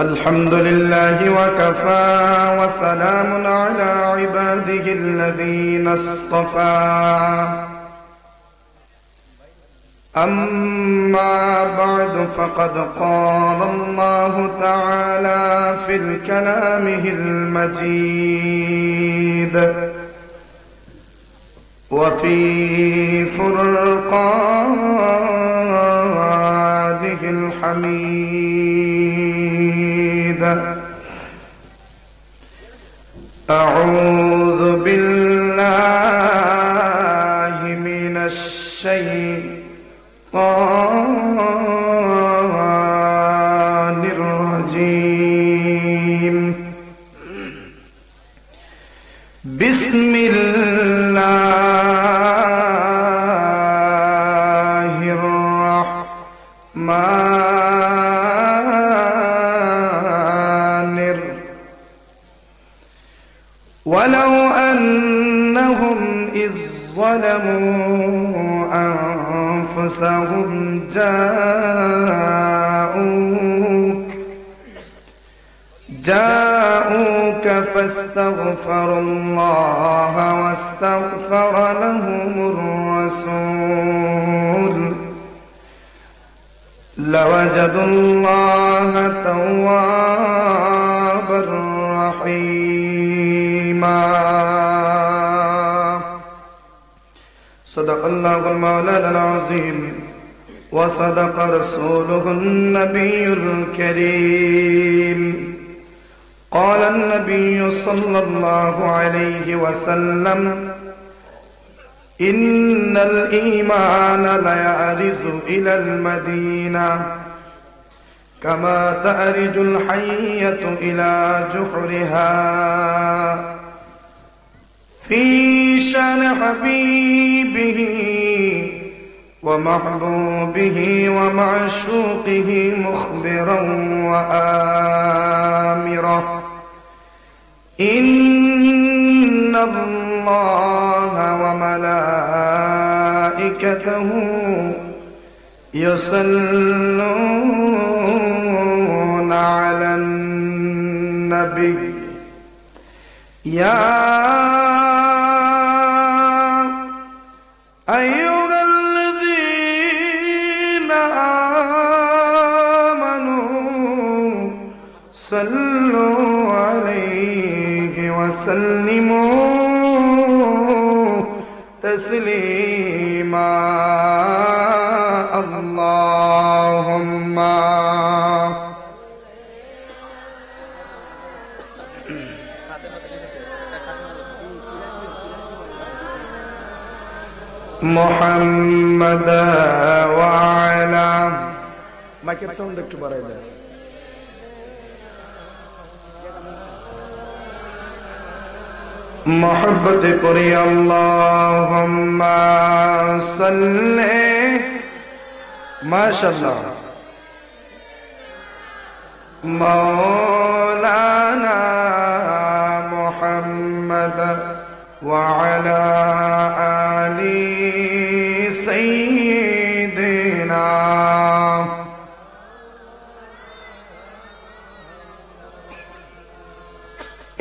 الحمد لله وكفى وسلام على عباده الذين اصطفى أما بعد فقد قال الله تعالى في كلامه المجيد وفي فرقانه الحميد أعوذ بالله من الشيطان الرجيم بسم الله الرحمن ولو أنهم إذ ظلموا أنفسهم جاءوك فاستغفروا الله واستغفر لهم الرسول لوجدوا الله توابا رحيما صدق الله المولى العظيم وصدق رسوله النبي الكريم قال النبي صلى الله عليه وسلم إن الإيمان ليعرج إلى المدينة كما تعرج الحية إلى جحرها في شان حبيبه ومحبوبه ومعشوقه مخبرا وآمرا إن الله وملائكته يصلون على النبي يا أيها الذين آمنوا صلوا عليه وسلموا تسليما اللهم محمد وعلى মাইকের সাউন্ড একটু বাড়াই দেন محبت করি اللهم صل ما شاء الله مولانا محمد وعلى آل سيدنا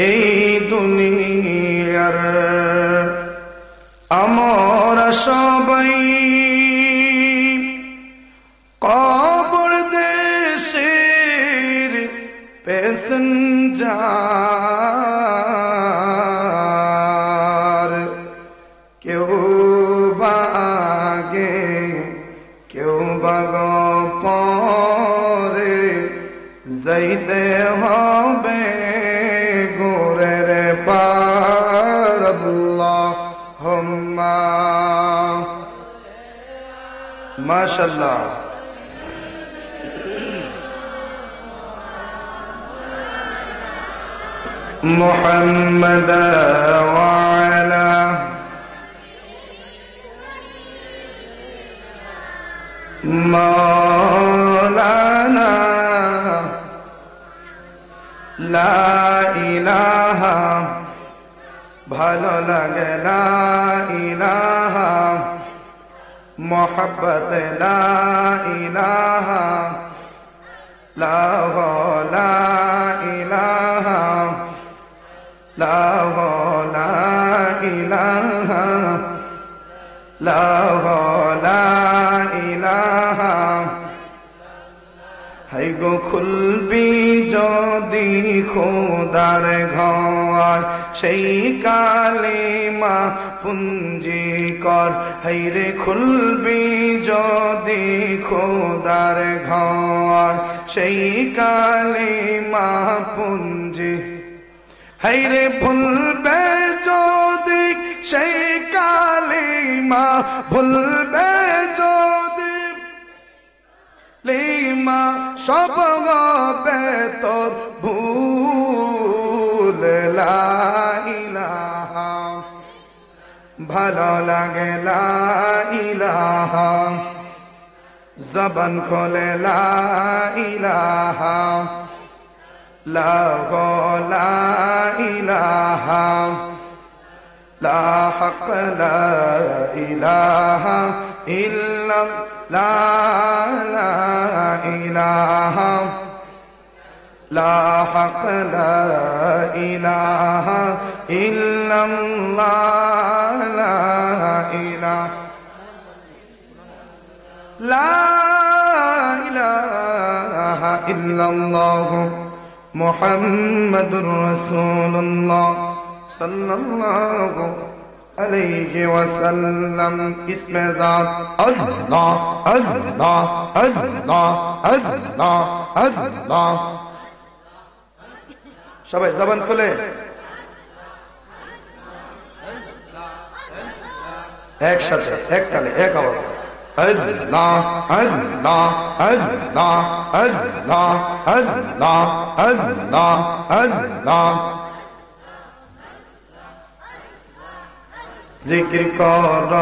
এই দুনিয়ার আমরা সবাই কবর দেশের প্যাসেঞ্জার কেউ বা আগে কেউ বা পরে যাইতে হবে গোরের পার আল্লাহুম্মা মাশাআল্লাহ محمد وعلى مولانا لا إله ভালো লাগে লা ইলাহা মোহাব্বত লা ইলাহা লা লা ইলাহা লা ইলাহা হাই গো খুলবি যদি খোদার ঘর সেই কালিমা পুঞ্জি কর হাইরে খুলবি যদি খোদার ঘর সেই কালিমা পুঞ্জি হাইরে ভুলবে যদি সেই কালিমা ভুলবে যদি লিমা সব হবে তোর ভুল লা ইলাহা ভালো লাগে লা ইলাহা জবান খোলে লা ইলাহা লা ইলাহা লা হক লা ইলাহা ইল্লাল্লাহ লা ইলাহা লা হক লা ইলাহা ইল্লাল্লাহ লা ইলাহা লা ইলাহা ইল্লাল্লাহ মুহাম্মাদুর রাসূলুল্লাহ সাল্লাল্লাহু আলাইহি ওয়াসাল্লাম ইসমে জাত আল্লাহ আল্লাহ আল্লাহ আল্লাহ আল্লাহ সবাই জবান খুলে একসাথে এক তালে এক আওয়াজ আল্লাহ আল্লাহ আল্লাহ আল্লাহ আল্লাহ আল্লাহ আল্লাহ জিকির কর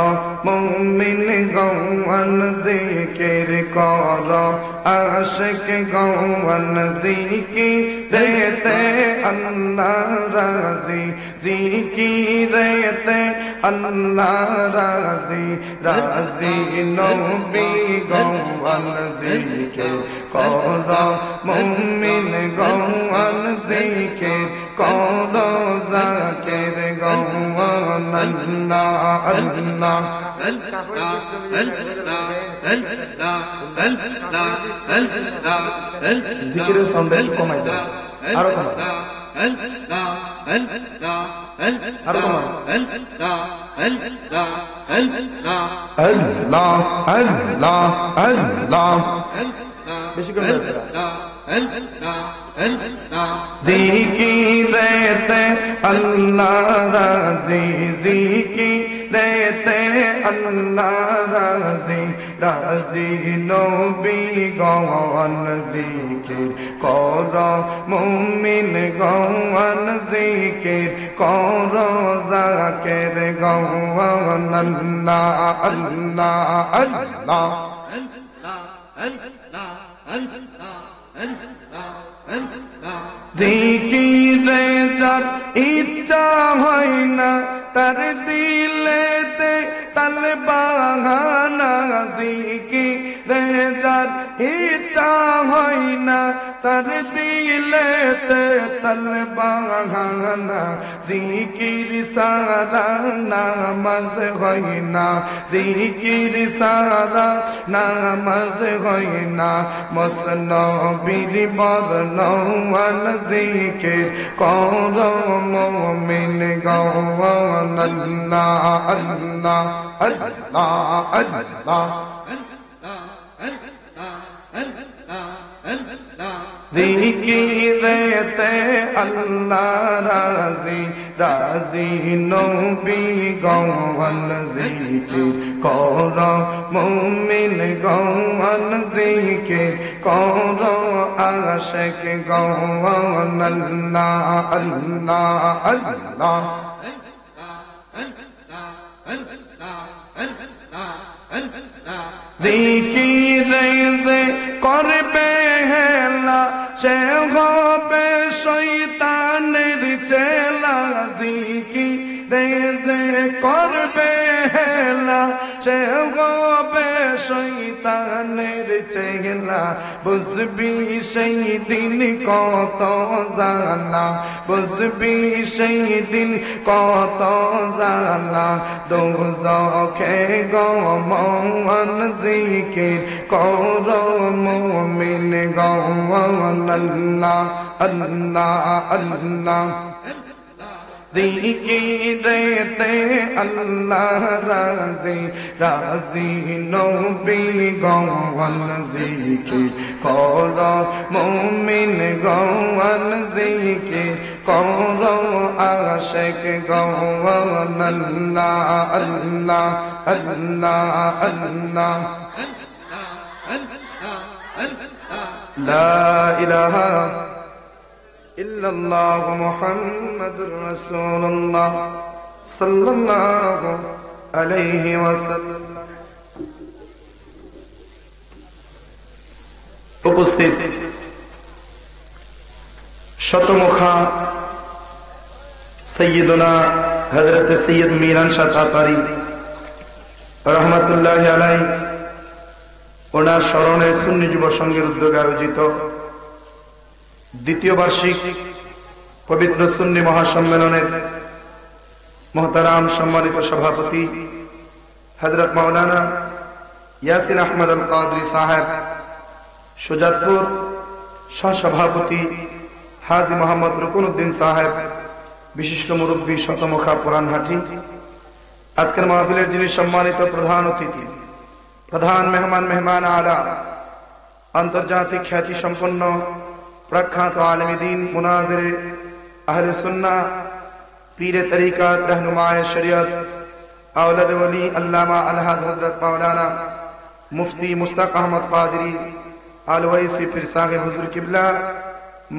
মুমিন গৌয়ান জিকির কর আশিক গৌয়ান জিকিরেতে আল্লাহ রাজি জিকিরেতে আল্লাহ রাজি রাজি নবী গৌয়ান জিকির কর মুমিন গৌয়ান জিকির কর জাকির গৌয়ান আল্লাহ আল্লাহ জিকিরের সাউন্ড কমাই দাও আরো কমাই আরো কমাই আল্লাহ আল্লাহ আল্লাহ বেশি করে জিকিরেতে আল্লাহ রাজি জিকিরেতে আল্লাহ রাজি রাজি নবী গৌয়ান জিকির কর মুমিন গৌয়ান জিকির কর জাকির গৌয়ান আল্লাহ আল্লাহ আল্লাহ জিকিরে যার ইচ্ছা হয় না তার দিলেতে তাল বাহানা জিকিরে যার ইচ্ছা হয় না তার দিলেতে তাল বাহানা জিকির সারা নামাজ হয় না জিকির সারা নামাজ হয় না মসনবীর বর্ণওয়ান জিকির কর মুমিন গৌয়ান আল্লাহ আল্লাহ আল্লাহ আল্লাহ জিকিরেতে আল্লাহ রাজি রাজি নবী গৌয়ান জিকির কর মুমিন গৌয়ান জিকির কর আশিক গৌয়ান আল্লাহ আল্লাহ আল্লাহ জিকিরে যে করবে হেলা সে হবে শয়তানের চেলা জিকির দেজে করবে হেলা সে হবে শয়তানের চেলা বুঝবি সেই দিন কত জালা বুঝবি সেই দিন কত জালা দোজখে গমন জিকির কর মুমিন গমন আল্লাহ আল্লাহ আল্লাহ জিকিরেতে আল্লাহ রাজি রাজি নবী গওয়ান জিকির কর মুমিন গওয়ান জিকির কর আশিক গওয়ান আল্লাহ আল্লাহ আল্লাহ আল্লাহ লা ইলাহা ইল্লাল্লাহ মুহাম্মাদুর রাসূলুল্লাহ সাল্লাল্লাহু আলাইহি ওয়াসাল্লাম। উপস্থিত শতমুখা সৈয়দনা হযরত সৈয়দ মিরান শাহ তাতারী রহমাতুল্লাহি আলাইহি ওনার স্মরণে সুন্নি যুব সংঘের উদ্যোগে আয়োজিত দ্বিতীয় বার্ষিক পবিত্র সুন্নি মহাসম্মেলনের মহতারাম সম্মানিত সভাপতি হযরত মাওলানা ইয়াসিন আহমদ আল কাদরি সাহেব, সুজাতপুর সহসভাপতি হাজী মোহাম্মদ রুকনউদ্দিন সাহেব, বিশিষ্ট মুরব্বী শতমুখা পুরানহাটি, আজকের মাহফিলের যিনি সম্মানিত প্রধান অতিথি, প্রধান মেহমান আলা, আন্তর্জাতিক খ্যাতি সম্পন্ন প্রখ্যাত আলেম দ্বীন মুনাজিরে আহলে সুন্নাহ পীরে তরিকাত रहनुमाए शरीयत औलाद वली अल्लामा अलहाज हजरत मौलाना मुफ्ती मुश्ताक अहमद कादरी अलवैसी फिर सागे हुजूर किबला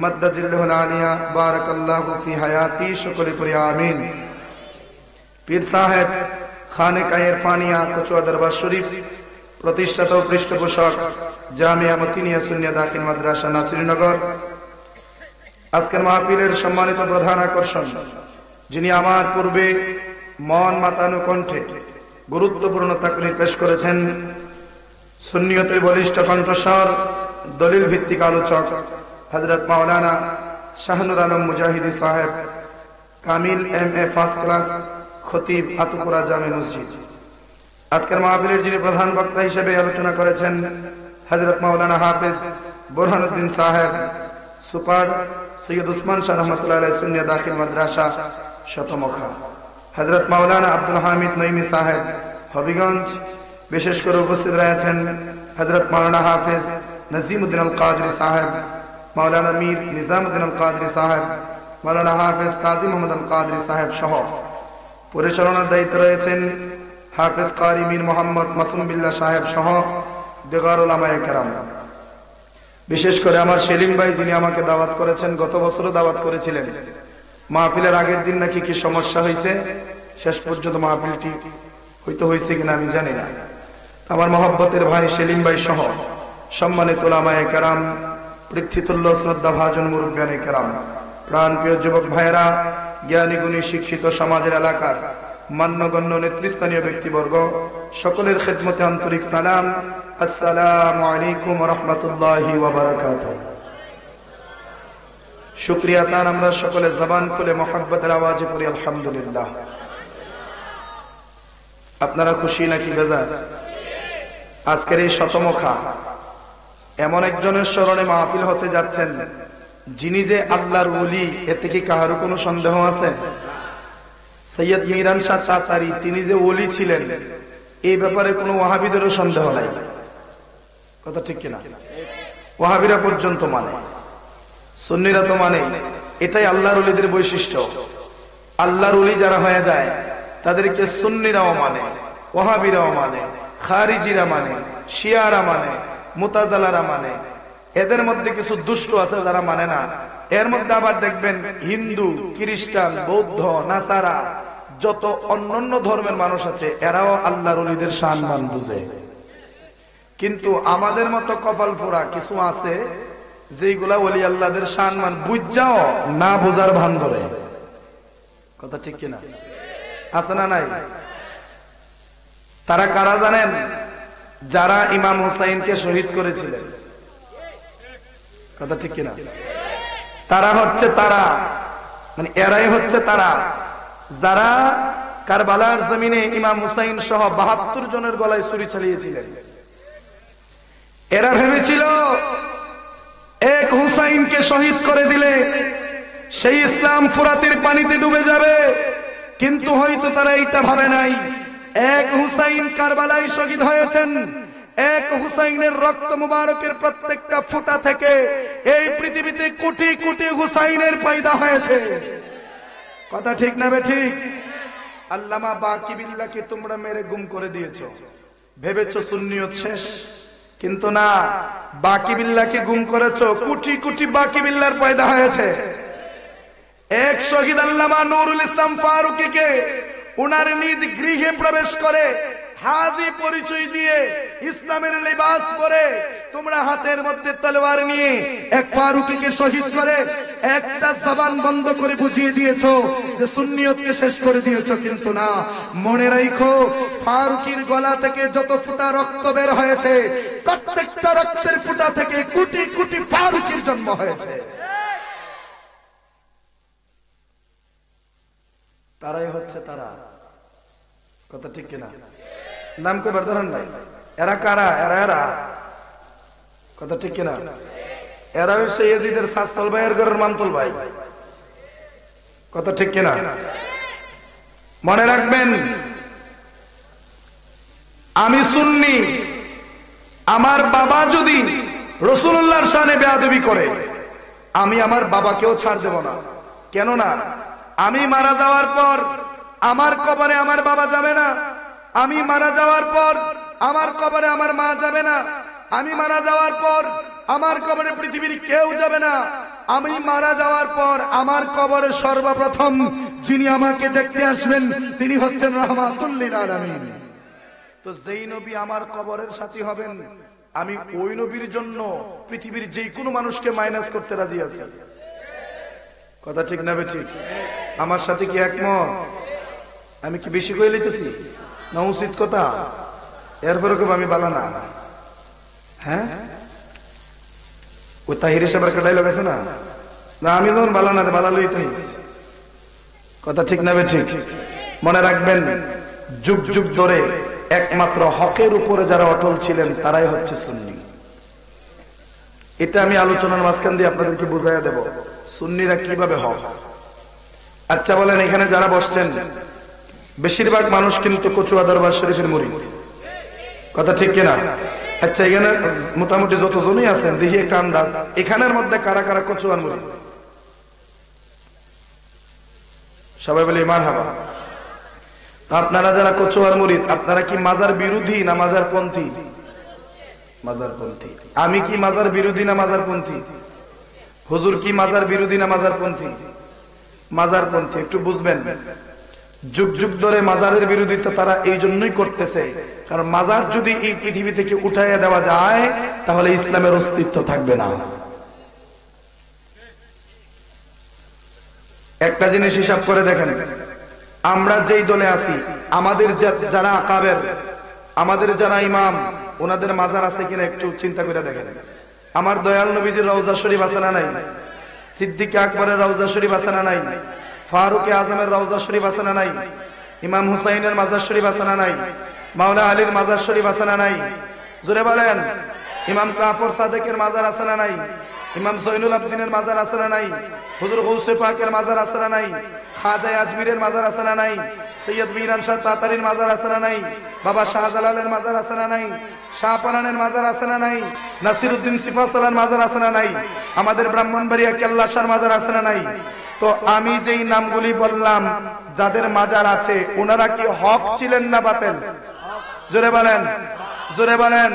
मद्दजिल्लहुल आलिया बारकल्लाहु फी हयाती शुक्र कुरि आमीन। पीर साहेब खानेका इरफानिया कचुआ दरबार शरीफ प्रतिष्ठाता ও পৃষ্ঠপোষক জামিয়া মতিনিয়া সুন্নিয়া দাখিল মাদ্রাসা নাসিরনগর, আজকের মাহফিলের সম্মানিত প্রধান আকর্ষণ, যিনি আমার পূর্বে মন মাতানো কণ্ঠে গুরুত্বপূর্ণ তাকরীর পেশ করেছেন, সুন্নিয়তের বলিষ্ঠ কণ্ঠস্বর, দলিল ভিত্তিক আলোচক হযরত মাওলানা শাহনুর আলম মুজাহিদি সাহেব, কামিল MA ফার্স্ট ক্লাস, খতিব আতুপুরা জামে মসজিদ। আজকের মাহফিলের যিনি প্রধান বক্তা হিসেবে আলোচনা করেছেন হযরত মাওলানা হাফেজ বুরহানুদ্দিন সাহেব, সুপার সৈয়দ উসমান শাহ রহমাতুল্লাহ আলাইহি সুন্নিয়া দাখিল মাদ্রাসা শতমুখা, হযরত মাওলানা আব্দুল হামিদ নঈমি সাহেব হবিগঞ্জ। বিশেষ করে উপস্থিত রয়েছেন হযরত মাওলানা হাফেজ নজিমউদ্দিন আল কাদরি সাহেব, মাওলানা মীর নিজামউদ্দিন আল কাদরি সাহেব, মাওলানা হাফেজ কাজী মোহাম্মদ আল কাদরি সাহেব সহ পরিচালনার দায়িত্বে রয়েছেন হাফেজ কারি মীর মোহাম্মদ মাসুম বিল্লাহ সাহেব সহ দিগার উলামায়ে কেরাম। বিশেষ করে আমার সেলিম ভাই, যিনি আমাকে দাওয়াত করেছেন, গত বছরও দাওয়াত করেছিলেন। মাহফিলের আগের দিন নাকি কি সমস্যা হয়েছে, শেষ পর্যন্ত মাহফিলটি হয়েছে কিনা আমি জানি না। আমার মহব্বতের ভাই সেলিম ভাই সহ সম্মানিত উলামায়ে কেরাম, পৃথ্বীতুল্য শ্রদ্ধা ভাজন মুরব্বিয়ানে কেরাম, প্রাণপ্রিয় যুবক ভাইয়েরা, জ্ঞানী গুণী শিক্ষিত সমাজের এলাকার মান্যগণ্য নেতৃস্থানীয় ব্যক্তিবর্গ, সকলের খেদমতে আন্তরিক সালাম। আসসালামু আলাইকুম ওয়া রাহমাতুল্লাহি ওয়া বারাকাতুহু। শুকরিয়া তার আমরা সকলে জবান খুলে মুহাব্বতের আওয়াজে পড়ি আলহামদুলিল্লাহ। আপনারা খুশি নাকি বেজার? আজকের এই শতমুখা এমন একজনের স্মরণে মাহফিল হতে যাচ্ছেন, যিনি যে আল্লাহর ওলি, এতে কি কারো কোনো সন্দেহ আছে? সৈয়দ মিরান শাহ তাতারী, তিনি যে ওলি ছিলেন, এই ব্যাপারে কোনো ওয়াহাবিদেরও সন্দেহ নাই। কথা ঠিক কিনা? ওয়াহাবিরা পর্যন্ত মানে, সুন্নিরা তো মানে। এটাই আল্লাহর ওলিদের বৈশিষ্ট্য। আল্লাহর ওলি যারা হয়ে যায় তাদেরকে সুন্নিরাও মানে, ওয়াহাবিরাও মানে, খারিজিরা মানে, শিয়ারা মানে, মুতাজালারা মানে। এদের মধ্যে কিছু দুষ্ট আছে যারা মানে না। এর মধ্যে আবার দেখবেন হিন্দু, খ্রিস্টান, বৌদ্ধ, নাসারা, যত অন্যান্য ধর্মের মানুষ আছে, এরাও আল্লাহর ওলিদের সম্মান বুঝে। কিন্তু আমাদের মতো কপাল পোড়া কিছু আছে যেগুলা ওলি আল্লাহদের সম্মান বুঝাও না, বোঝার ভান ধরে। কথা ঠিক কিনা? আছে না নাই? তারা কারা জানেন? যারা ইমাম হুসাইনকে শহীদ করেছিলেন। কথা ঠিক কিনা? তারা হচ্ছে তারা, মানে এরাই হচ্ছে তারা যারা কারবালার জমিনে ইমাম হুসাইন সহ ৭২ জনের গলায় ছুরি চালিয়েছিলেন। এরা ভেবেছিল এক হুসাইনকে শহীদ করে দিলে সেই ইসলাম ফুরাতের পানিতে ডুবে যাবে, কিন্তু হয়তো তারা এইটা ভাবে নাই এক হুসাইন কারবালায় শহীদ হয়েছেন, এক হুসাইনের রক্ত মুবারকের প্রত্যেকটা ফোঁটা থেকে এই পৃথিবীতে কোটি কোটি হুসাইনের পয়দা হয়েছে। কথা ঠিক না বে ঠিক? আল্লামা বাকি বিল্লাহকে তোমরা মেরে গুম করে দিয়েছো, ভেবেছো সুন্নিয়ত শেষ, কিন্তু না, বাকি বিল্লাহকে গুম করেছো, কোটি কোটি বাকি বিল্লাহর পয়দা হয়েছে। এক শহীদ আল্লামা নুরুল ইসলাম ফারুকীকে উনার নিজ গৃহে প্রবেশ করে হাজি পরিচয় দিয়ে ইসলামের লিবাস পরে তোমরা হাতের মধ্যে তলোয়ার নিয়ে এক ফারুকীকে শহীদ করে একটা জবান বন্ধ করে বুঝিয়ে দিয়েছো যে সুন্নিয়তকে শেষ করে দিয়েছো, কিন্তু না, মনে রাখো ফারুকীর গলা থেকে যত ফোঁটা রক্ত বের হয়েছে প্রত্যেকটা রক্তের ফোঁটা থেকে কোটি কোটি ফারুকীর জন্ম হয়েছে। তারাই হচ্ছে তারা। কথা ঠিক কিনা? নাম কবার ধরেন নাই? এরা কারা? এরা এরা। কথা ঠিক কিনা? এরা হচ্ছে ইয়াজিদের শাস্তল ভাইয়ের ঘরের মান্তল ভাই। কথা ঠিক কিনা? মনে রাখবেন, আমি সুন্নি, আমার বাবা যদি রাসূলুল্লাহর শানে বেয়াদবি করে আমি আমার বাবাকেও ছাড় দেব না। কেননা আমি মারা যাওয়ার পর আমার কবরে আমার বাবা যাবে না, আমি মারা যাওয়ার পর আমার কবরে আমার মা যাবে না, আমি মারা যাওয়ার পর আমার কবরে পৃথিবীর কেউ যাবে না, আমি মারা যাওয়ার পর আমার কবরে সর্বপ্রথম যিনি আমাকে দেখতে আসবেন তিনি হচ্ছেন রাহমাতুল লিল আলামিন। তো যেই নবী আমার কবরের সাথী হবেন আমি ওই নবীর জন্য পৃথিবীর যে কোনো মানুষকে মাইনাস করতে রাজি আছি। কথা ঠিক না ঠিক? আমার সাথে কি একমত? আমি কি বেশি কয়ে লিখতেছি না উচিত কথা? এরপরে কেউ আমি বালা না। হ্যাঁ, ওই তাহির সাহেবের একটা ডায়লগ আছে না, না আমি যখন বালা না বালা লই তাই। কথা ঠিক না ঠিক? মনে রাখবেন, যুগ যুগ ধরে একমাত্র হকের উপরে যারা অটল ছিলেন তারাই হচ্ছে সুন্নি। এটা আমি আলোচনার মাঝখান দিয়ে আপনাদেরকে বুঝাইয়া দেব সুন্নিরা কিভাবে হক। আচ্ছা বলেন, এখানে যারা বসছেন বেশিরভাগ মানুষ কিন্তু কচুয়া দরবার শরীফের মুরিদ। কথা ঠিক কিনা? আচ্ছা, এখানে মোটামুটি যতজনই আছেন দেখি একটা আন্দাজ, এখানের মধ্যে কারা কারা কচুয়ার মুরিদ? সবাই বলে মারহাবা। আপনারা যারা কচুয়ার মুরিদ আপনারা কি মাজার বিরোধী না মাজার পন্থী? মাজার পন্থী। আমি কি মাজার বিরোধী না মাজার পন্থী? হুজুর কি মাজার বিরোধী না মাজার পন্থী? মাজার পন্থী। একটু বুঝবেন, যুগ যুগ ধরে মাজারের বিরোধিতা তারা এই জন্যই করতেছে, কারণ মাজার যদি এই পৃথিবী থেকে উঠাইয়া দেওয়া যায় তাহলে ইসলামের অস্তিত্ব থাকবে না। একটা জিনিস হিসাব করে দেখেন, আমরা যেই দলে আছি, আমাদের যারা আকাবের, আমাদের যারা ইমাম, ওনাদের মাজার আছে কিনা একটু চিন্তা করে দেখেন। আমার দয়াল নবীজির রওজা শরীফ আছে না নাই? সিদ্দিক আকবরের রওজা শরীফ আছে না নাই? ফারুক আজমের রওজা শরীফ আছে না নাই? ইমাম হুসাইনের মাজার শরীফ আছে না নাই? মাওলা আলীর মাজার শরীফ আছে না নাই? জোরে বলেন। ইমাম জাফর সাদেকের মাজার আছে না নাই? ইমাম জৈনুল আবদিনের মাজার আছে না নাই? হুজুর গৌসে পাকের মাজার আছে না নাই? খাজা আজমিরের মাজার আছে না নাই? সৈয়দ মিরান শাহ তাতারির মাজার আছে না নাই? বাবা শাহজালালের মাজার আছে না নাই? শাহপানানের মাজার আছে না নাই? নাসিরউদ্দিন সিফাতুল্লাহর মাজার আছে না নাই? আমাদের ব্রাহ্মণবাড়িয়া কেল্লা শাহর মাজার আছে না নাই? তো আমি যেই নামগুলি বললাম যাদের মাজার আছে ওনারা কি হক ছিলেন না বাতিল? জোরে বলেন, জোরে বলেন।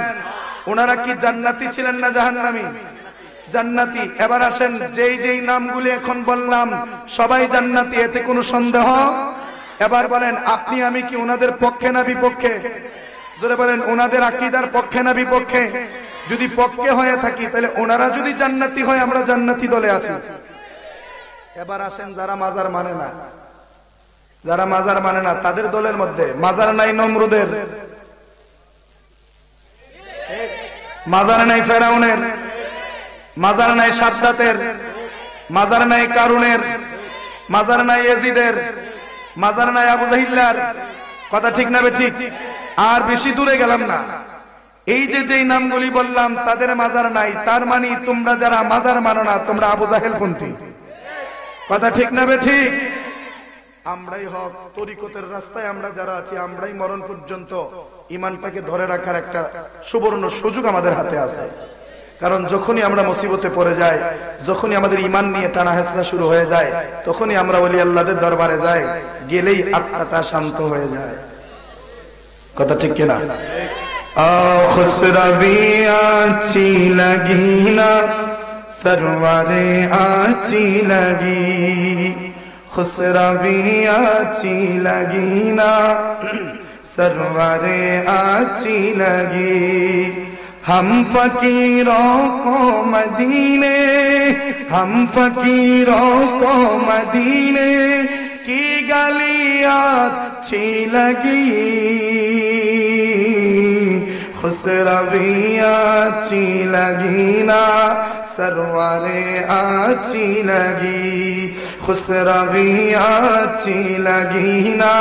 ওনারা কি জান্নাতি ছিলেন না জাহান্নামী? জান্নাতি। এবার আসেন, যেই যেই নামগুলি এখন বললাম সবাই জান্নাতি, এতে কোনো সন্দেহ? এবার বলেন, আপনি আমি কি ওনাদের পক্ষে না বিপক্ষে? জোরে বলেন, ওনাদের আকীদার পক্ষে না বিপক্ষে? যদি পক্ষে হয়ে থাকি তাহলে ওনারা যদি জান্নাতি হয় আমরা জান্নাতি দলে আছি। এবার আসেন, যারা মাজার মানে না, যারা মাজার মানে না তাদের দলের মধ্যে মাজার নাই নমরুদের, মাজার নাই ফেরাউনের, মাজার নাই সাদ্দাতের, মাজার নাই কারুনের, মাজার নাই ইয়াজিদের, মাজার নাই আবু জাহিল্লার। কথা ঠিক না ঠিক? আর বেশি দূরে গেলাম না, এই যে যেই নামগুলি বললাম তাদের মাজার নাই, তার মানে তোমরা যারা মাজার মানো না তোমরা আবু জাহেল পন্থী। কথা ঠিক না ঠিক? আমরাই হক তরিকতের রাস্তায় আমরা যারা আছি, আমরাই মরণ পর্যন্ত ইমানটাকে ধরে রাখার একটা সুবর্ণ সুযোগ আমাদের হাতে আছে। কারণ যখনই আমরা মুসিবতে পড়ে যাই, যখনই আমাদের ইমান নিয়ে টানা হেঁচড়া শুরু হয়ে যায়, তখনই আমরা ওলি আল্লাহদের দরবারে যাই, গেলেই আত্মাটা শান্ত হয়ে যায়। কথা ঠিক কিনা? খুসরবি আছি লাগি না সরওয়ারে আছি লাগি, খুসরবি আছি লাগি না সরওয়ারে আছি লাগি, हम फकीरों को मदीने, हम फकीरों को मदीने की गलियां अच्छी लगी, खुसरवियां अच्छी लगी ना सरवारे अच्छी लगी, खुसरवियां अच्छी लगी ना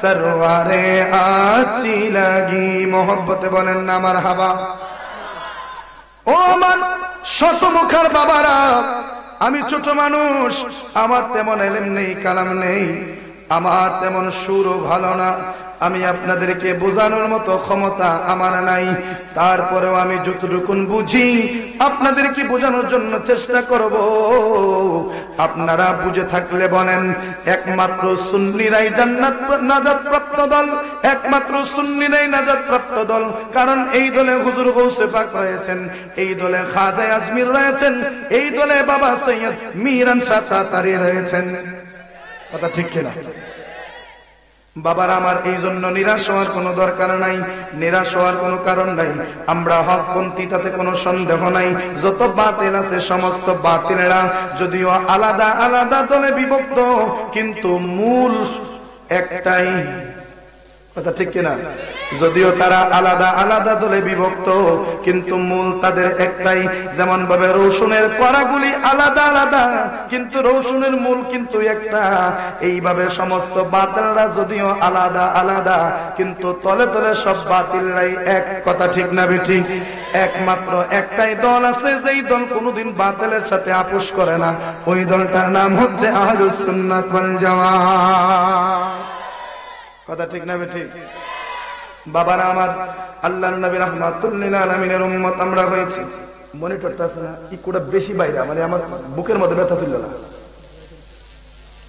सरवारे अच्छी लगी। मोहब्बत बोलें ना मरहबा। ও আমার শতমুখার বাবারা, আমি ছোট মানুষ, আমার তেমন ইলম নেই, কালাম নেই, আমার তেমন সুরও ভালো না, আমি আপনাদেরকে বোঝানোর মতো ক্ষমতা আমার নাই। তারপরেও আমি যতটুকু বুঝি আপনাদেরকে বোঝানোর জন্য চেষ্টা করব। আপনারা বুঝে থাকলে বলেন, একমাত্র সুন্নিরাই জান্নাত নাজাত প্রাপ্ত দল, একমাত্র সুন্নিরাই নাজাত প্রাপ্ত দল। কারণ এই দলে হুজুর গৌসে পাক রয়েছেন, এই দলে খাজা আজমির রয়েছেন, এই দলে বাবা সৈয়দ মিরান শাহ তাতারি রয়েছেন। কথা ঠিক কিনা? বাবার আমার এই জন্য নিরাশ হওয়ার কোনো দরকার নাই, নিরাশ হওয়ার কোনো কারণ নাই। আমরা হকপন্থী, তাতে কোনো সন্দেহ নাই। যত বাতিল আছে সমস্ত বাতিলেরা যদিও আলাদা আলাদা দলে বিভক্ত, কিন্তু মূল একটাই। কথা ঠিক কিনা? যদিও তারা আলাদা আলাদা দলে বিভক্ত, কিন্তু মূল তাদের একটাই। যেমন ভাবে রৌশনের কড়াগুলি আলাদা আলাদা, কিন্তু রৌশনের মূল কিন্তু একটা। এইভাবে সমস্ত বাতিলরা যদিও আলাদা আলাদা, কিন্তু তলে তলে সব বাতিলরাই এক। কথা ঠিক না ঠিক? একমাত্র একটাই দল আছে, যেই দল কোনোদিন বাতিলের সাথে আপোষ করে না, ওই দলটার নাম হচ্ছে আহলুস সুন্নাত ওয়াল জামাত। কথা ঠিক না ঠিক? বাবারা আমার, আল্লাহর নবী রাহমাতুল লিল আলামিনের উম্মত আমরা হয়েছি। মনিটরটা আছে না, ইকুটা বেশি বাইরে, মানে আমার বুকের মধ্যে ব্যথা তুলল না।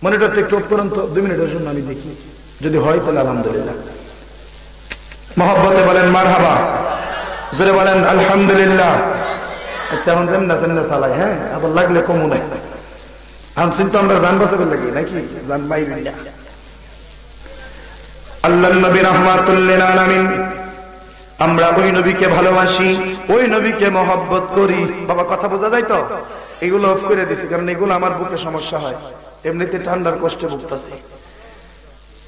মনিটরটা একটু অফ করুন তো, 2 মিনিটের জন্য আমি দেখি, যদি হয় তাহলে আলহামদুলিল্লাহ। মহব্বতে বলেন মারহাবা, জোরে বলেন আলহামদুলিল্লাহ। আচ্ছা, এখন যেমন নাচেন না চালাই, হ্যাঁ, আবার লাগলে কমু নাই। এখন চিন্তা আমরা জান বাঁচাবে লাগি নাকি, জান মাইবেন না। আল্লাহর নবী রাহমাতুল লিল আলামিন, আমরা ওই নবীকে ভালোবাসি, ওই নবীকে মহব্বত করি। বাবা কথা বোঝা যায় তো? এগুলো অফ করে দিছি, কারণ এগুলো আমার বুকে সমস্যা হয়, এমনিতে ঠান্ডার কষ্টে ভুগতেছি।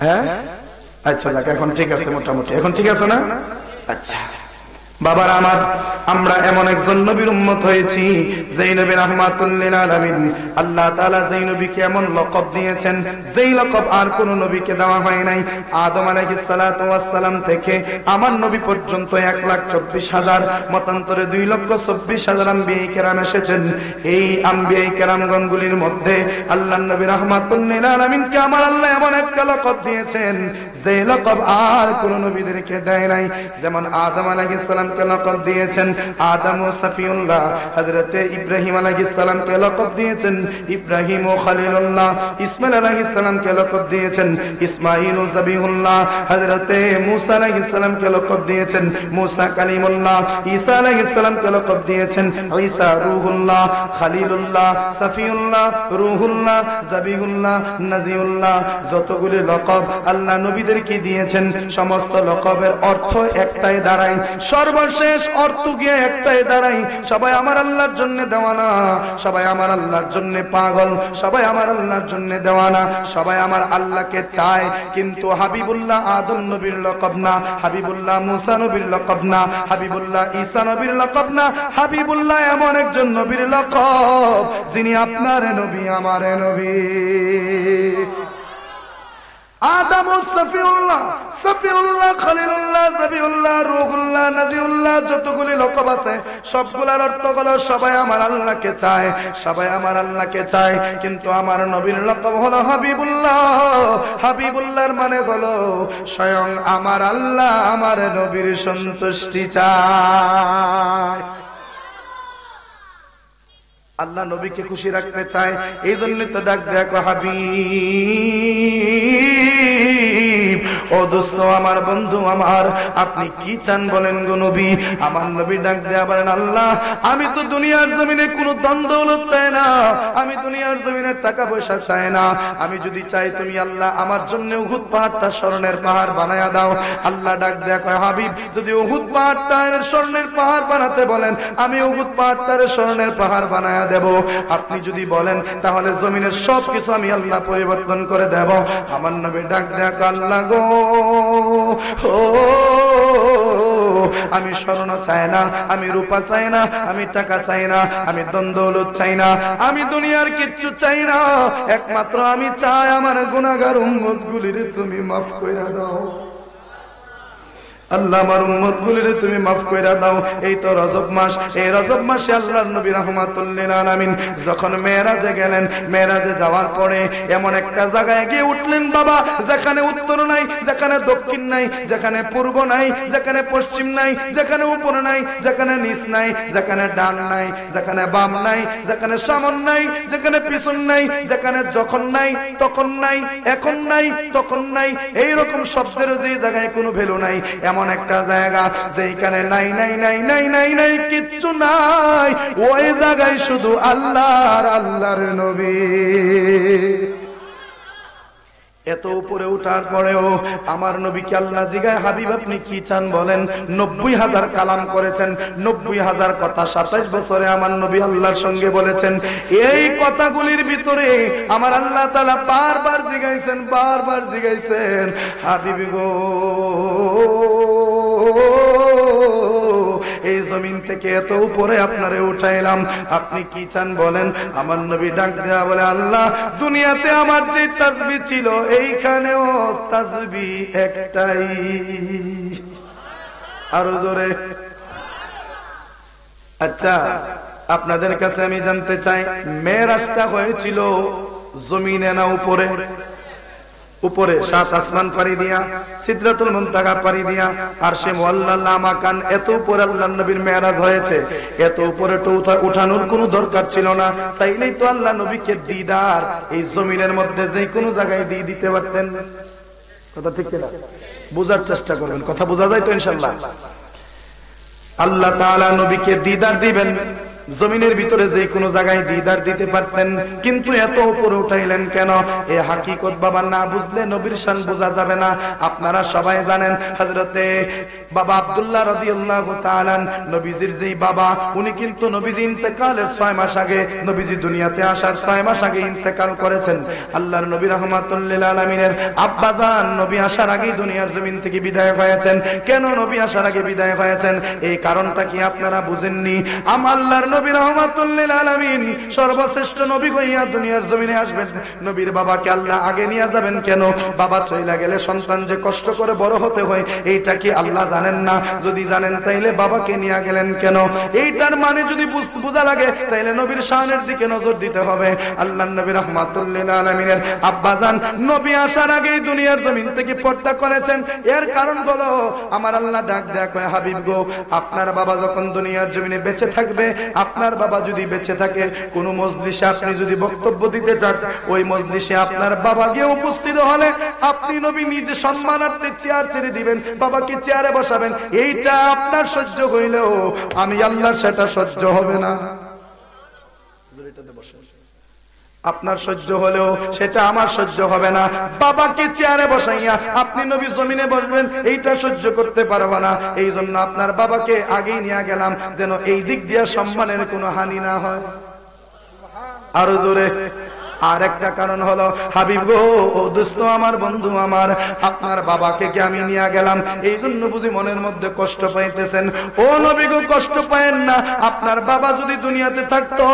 হ্যাঁ, আচ্ছা যাক, এখন ঠিক আছে, মোটামুটি এখন ঠিক আছে না? আচ্ছা বাবারা আমার, আমরা এমন একজন নবীর উম্মত হয়েছি, যেই নবী রাহমাতুল লিল আলামিন, আল্লাহ তাআলা যেই নবীকে এমন লকব দিয়েছেন, যেই লকব আর কোন নবীকে দেওয়া হয় নাই। আদম আলাইহিস সালাতু ওয়াস সালাম থেকে আমার নবী পর্যন্ত 1,24,000, মতান্তরে 2,24,000 আম্বিয়া কেরাম এসেছেন। এই আম্বিয়া কেরামগণগুলির মধ্যে আল্লাহর নবী রাহমাতুল লিল আলামিনকে আমার আল্লাহ এমন একটা লকব দিয়েছেন, যে লকব আর কোন নবীদেরকে দেয় নাই। যেমন আদম আলাইহিস সালাম কে লকব দিয়েছেন আদম ও সফিউল্লাহ, হযরতে ইব্রাহিম আলাইহিস সালাম কে লকব দিয়েছেন ইব্রাহিম ও খলিলুল্লাহ, ইসমাঈল আলাইহিস সালাম কে লকব দিয়েছেন ইসমাঈল ও জবিহুল্লাহ, হযরতে মূসা আলাইহিস সালাম কে লকব দিয়েছেন মূসা কালিমুল্লাহ, ঈসা আলাইহিস সালাম কে লকব দিয়েছেন ঈসা রূহুল্লাহ, খলিলুল্লাহ, সফিউল্লাহ, রূহুল্লাহ, জবিহুল্লাহ, নাজিউল্লাহ। যতগুলি লকব আল্লাহ নবীদেরকে দিয়েছেন, সমস্ত লকবের অর্থ একটাই দাঁড়ায়, সর্ব সর্বশেষ অর্থ গিয়ে একটাই দাঁড়াই, সবাই আমার আল্লাহর জন্য দেওয়ানা, সবাই আমার আল্লাহর জন্য পাগল, সবাই আমার আল্লাহর জন্য দেওয়ানা, সবাই আমার আল্লাহকে চায়। কিন্তু হাবিবুল্লাহ আদম নবীর লকব না, হাবিবুল্লাহ মুসা নবীর লকব না, হাবিবুল্লাহ ঈসা নবীর লকব না, হাবিবুল্লাহ এমন একজন নবীর লকব যিনি আপনার নবী আমার নবী। আদম সফিউল্লাহ, সফিউল্লাহ, খলিলুল্লাহ, জবিউল্লাহ, রূহুল্লাহ, নবিউল্লাহ, যতগুলি লকব আছে সবগুলার অর্থ হলো সবাই আমার আল্লাহকে চায়, সবাই আমার আল্লাহকে চায়। কিন্তু আমার নবীর লকব হলো হাবিবুল্লাহ। হাবিবুল্লাহর মানে হলো স্বয়ং আমার আল্লাহ আমার নবীর সন্তুষ্টি চায়। আল্লাহ নবীকে খুশি রাখতে চায়, এই জন্য তো ডাক দেখো হাবিব, ও দোস্ত আমার, বন্ধু আমার, আপনি কি চান বলেন গো নবী? আমার নবী ডাক দেয়া বলেন, আল্লাহ আমি তো দুনিয়ার জমিনে কোনো দ্বন্দ্ব চাই না, আমি দুনিয়ার জমিনের টাকা পয়সা চাই না, আমি যদি চাই তুমি আল্লাহ আমার জন্য উহুদ পাহাড়টা স্বর্ণের পাহাড় বানায়া দাও। আল্লাহ ডাক দেয়া কয়, হাবিব যদি উহুদ পাহাড়টা স্বর্ণের পাহাড় বানাতে বলেন আমি উহুদ পাহাড়টার স্বর্ণের পাহাড় বানায়া দেব। আপনি যদি বলেন তাহলে জমিনের সব কিছু আমি আল্লাহ পরিবর্তন করে দেব। আমার নবী ডাক দেয়া কয়, আল্লাহ গো, আমি স্বর্ণ চাই না, আমি রূপা চাই না, আমি টাকা চাই না, আমি দ্বন্দ্ব চাই না, আমি দুনিয়ার কিচ্ছু চাই না, একমাত্র আমি চাই আমার গুনাহগার উম্মত গুলির তুমি মাফ কইরা দাও। আল্লাহ আমার উম্মত গুলির তুমি মাফ কইরা দাও। এই তো রজব মাস, এই রজব মাসে আল্লাহর নবী রাহমাতুল লিল আলামিন যখন মেরাজে গেলেন, মেরাজে যাওয়ার পরে এমন একটা জায়গায় গিয়ে উঠলেন বাবা, যেখানে উত্তর নাই, যেখানে দক্ষিণ নাই, যেখানে পূর্ব নাই, যেখানে পশ্চিম নাই, যেখানে উপর নাই, যেখানে নিচ নাই, যেখানে ডান নাই, যেখানে বাম নাই, যেখানে সামন নাই, যেখানে পিছন নাই, যেখানে যখন নাই তখন নাই, এখন নাই তখন নাই, এইরকম শব্দের যে জায়গায় কোনো ভ্যালু নাই, এমন একটা জায়গা যেখানে নাই নাই নাই নাই নাই নাই কিচ্ছু নাই, ওই জায়গায় শুধু আল্লাহর আল্লাহর নবী। এত উপরে উঠার পরেও আমার নবীকে আল্লাহ জিগায়, হাবিব আপনি কি চান বলেন? 90,000 কালাম করেছেন, 90,000 কথা 27 বছরে আমার নবী আল্লাহর সঙ্গে বলেছেন। এই কথাগুলির ভিতরে আমার আল্লাহ তাআলা বারবার জিগাইছেন, বারবার জিগাইছেন, হাবিব গো, এই জমিন থেকে এত উপরে আপনারে উঠাইলাম, আপনি কি চান বলেন? আমার নবী ডাক দেয়া বলে, আল্লাহ দুনিয়াতে আমার যে তাসবিহ ছিল এইখানেও তাসবিহ একটাই। আরো জোরে। আচ্ছা আপনাদের কাছে আমি জানতে চাই, মেরাজটা হয়েছিল জমিনে না উপরে? উপরে, 7 আসমান পাড়ি দিয়া, সিদরাতুল মুনতাহা পাড়ি দিয়া, আরশে মুআল্লাল মাকান, এত উপরে আল্লাহর নবীর মেরাজ হয়েছে। এত উপরে তো উঠানোর কোনো দরকার ছিল না, চাইলেই তো আল্লাহ নবীকে দিদার এই জমিনের মধ্যে যে কোনো জায়গায় দিয়ে দিতে পারতেন। কথা ঠিক কিনা? বোঝার চেষ্টা করবেন, কথা বোঝা যায় তো ইনশাআল্লাহ? আল্লাহ তাআলা নবীকে দিদার দিবেন, জমিনের ভিতরে যে কোনো জায়গায় দিদার দিতে পারতেন, কিন্তু এত উপরে উঠাইলেন কেন? এই হাকিকত বাবা না বুঝলে নবীর শান বোঝা যাবে না। আপনারা সবাই জানেন হযরতে বাবা আব্দুল্লাহ রাদিয়াল্লাহু তাআলা, নবীজির যেই বাবা, উনি কিন্তু নবীজি ইন্তেকালের 6 মাস আগে, নবীজি দুনিয়াতে আসার 6 মাস আগে ইন্তেকাল করেছেন। আল্লাহর নবী রাহমাতুল লিল আলামিনের আব্বাজান নবী আসার আগে দুনিয়ার জমিন থেকে বিদায় হয়েছেন। কেন নবী আসার আগে বিদায় হয়েছেন? এই কারণটা কি আপনারা বুঝেননি? আল্লাহর নবী রাহমাতুল লিল আলামিন সর্বশ্রেষ্ঠ নবী হইয়া দুনিয়ার জমিনে আসবেন, নবীর বাবাকে আল্লাহ আগে নিয়ে যাবেন কেন? বাবা চলে গেলে সন্তান যে কষ্ট করে বড় হতে হয়, এইটা কি আল্লাহ জানেন না? যদি জানেন তাইলে বাবাকে নিয়ে গেলেন কেন? এইটার মানে যদি বোঝা লাগে তাইলে নবীর শানের দিকে নজর দিতে হবে। আল্লাহর নবী রাহমাতুল লিল আলামিনের আব্বাজান নবী আসার আগেই দুনিয়ার জমিন থেকে পর্দা করেছেন। এর কারণ হলো আমার আল্লাহ ডাক দেয়া কয়, হাবিব গো, আপনার বাবা যখন দুনিয়ার জমিনে বেঁচে থাকবে, আপনার বাবা যদি বেঁচে থাকে, কোন মজলিসে আপনি যদি বক্তব্য দিতে চান, ওই মজলিসে আপনার বাবা গিয়ে উপস্থিত হলে আপনি নবী নিজে সম্মানার্থে চেয়ার ছেড়ে দিবেন, বাবাকে চেয়ারে বসাবেন। এইটা আপনার সহ্য হইলেও আমি আল্লাহর সেটা সহ্য হবে না। আপনার সহ্য হলেও সেটা আমার সহ্য হবে না। বাবাকে চেয়ারে বসাইয়া আপনি নবী জমিনে বসবেন, এইটা সহ্য করতে পারবো না। এই জন্য আপনার বাবাকে আগেই নিয়ে গেলাম, যেন এই দিক দিয়ে সম্মানের কোনো হানি না হয়। আরো জোরে। আর একটা কারণ হলো, হাবিব গো, ও দোস্ত আমার, বন্ধু আমার, আপনার বাবাকে কি আমি নিয়ে গেলাম, এই জন্য বুঝি মনের মধ্যে কষ্ট পাইতেছেন। ও নবী গো, কষ্ট পায়েন না। আপনার বাবা যদি দুনিয়াতে থাকতো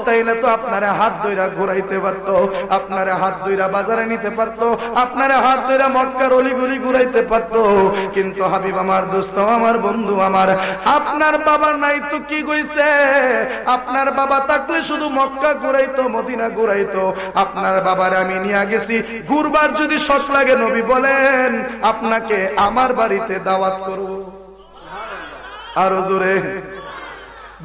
তাইলে তো আপনারে হাত ধইরা ঘুরাইতে পারতো, আপনারে হাত ধইরা বাজারে নিতে পারতো, আপনারে হাত ধইরা মক্কার অলিগলি ঘুরাইতে পারতো। কিন্তু হাবিব আমার, দোস্ত আমার, বন্ধু আমার, আপনার বাবা নাই তো কি কইছে, আপনার বাবা থাকলে শুধু মক্কা ঘুরাইতো, মদিনা ঘুরাইতো। আপনার বাবার আমি নিয়ে গেছি ঘুরবার, যদি শখ লাগে নবী বলেন আপনাকে আমার বাড়িতে দাওয়াত করব। আরো জোরে।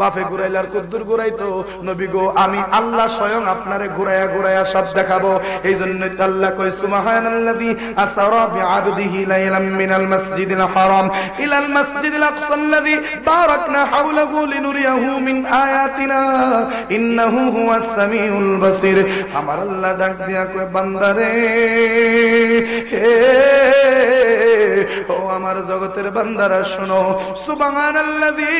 বাপে ঘুরাইলে আর কদ্দুর ঘুরাইতো, নবী গো আমি আল্লাহ স্বয়ং আপনারে ঘুরাইয়া ঘুরাইয়া সব দেখাবো। এই জন্য আল্লাহ কই, সুবহানাল্লাযী আসরা বিআবদিহি লাইলাম মিনাল মাসজিদিল হারাম ইলাল মাসজিদিল আকসাল্লাযী বারাকনা হাওলাহু লিনুরিয়াহু মিন আয়াতিনা ইন্নাহু হুয়াস সামিউল বাসীর। আমার আল্লাহ ডাক দিয়া কয়, বান্দারে, ও আমার জগতের বান্দারা শোনো, সুবহানাল্লাযী,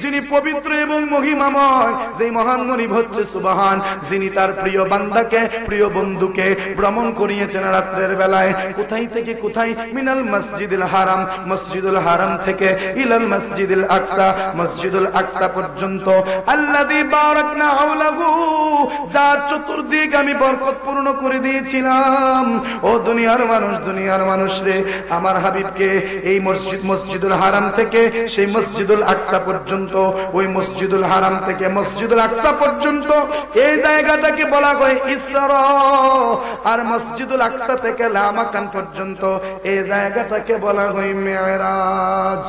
যিনি পবিত্র এবং মহিমাময়, যেই মহান মনিব হচ্ছে সুবহান, যিনি তার প্রিয় বান্দাকে, প্রিয় বন্ধুকে ভ্রমণ করিয়েছেন রাত্রের বেলায়। কোথায় থেকে কোথায়? মিনাল মসজিদুল হারাম, মসজিদুল হারাম থেকে ইলাল মসজিদুল আকসা, মসজিদুল আকসা পর্যন্ত। আল্লাযী বারাকনা হাওলাহু, যার চতুর্দিক আমি বরকতপূর্ণ করে দিয়েছিলাম। ও দুনিয়ার মানুষ, দুনিয়ার মানুষ রে, আমার হাবিবকে এই মসজিদুল হারাম থেকে সেই মসজিদুল আকসা পর্যন্ত, ওই মসজিদুল হারাম থেকে মসজিদুল আকসা পর্যন্ত, এই জায়গাটাকে বলা হয় ইসরা। আর মসজিদুল আকসা থেকে লামাকান পর্যন্ত এই জায়গাটাকে বলা হয় মেরাজ।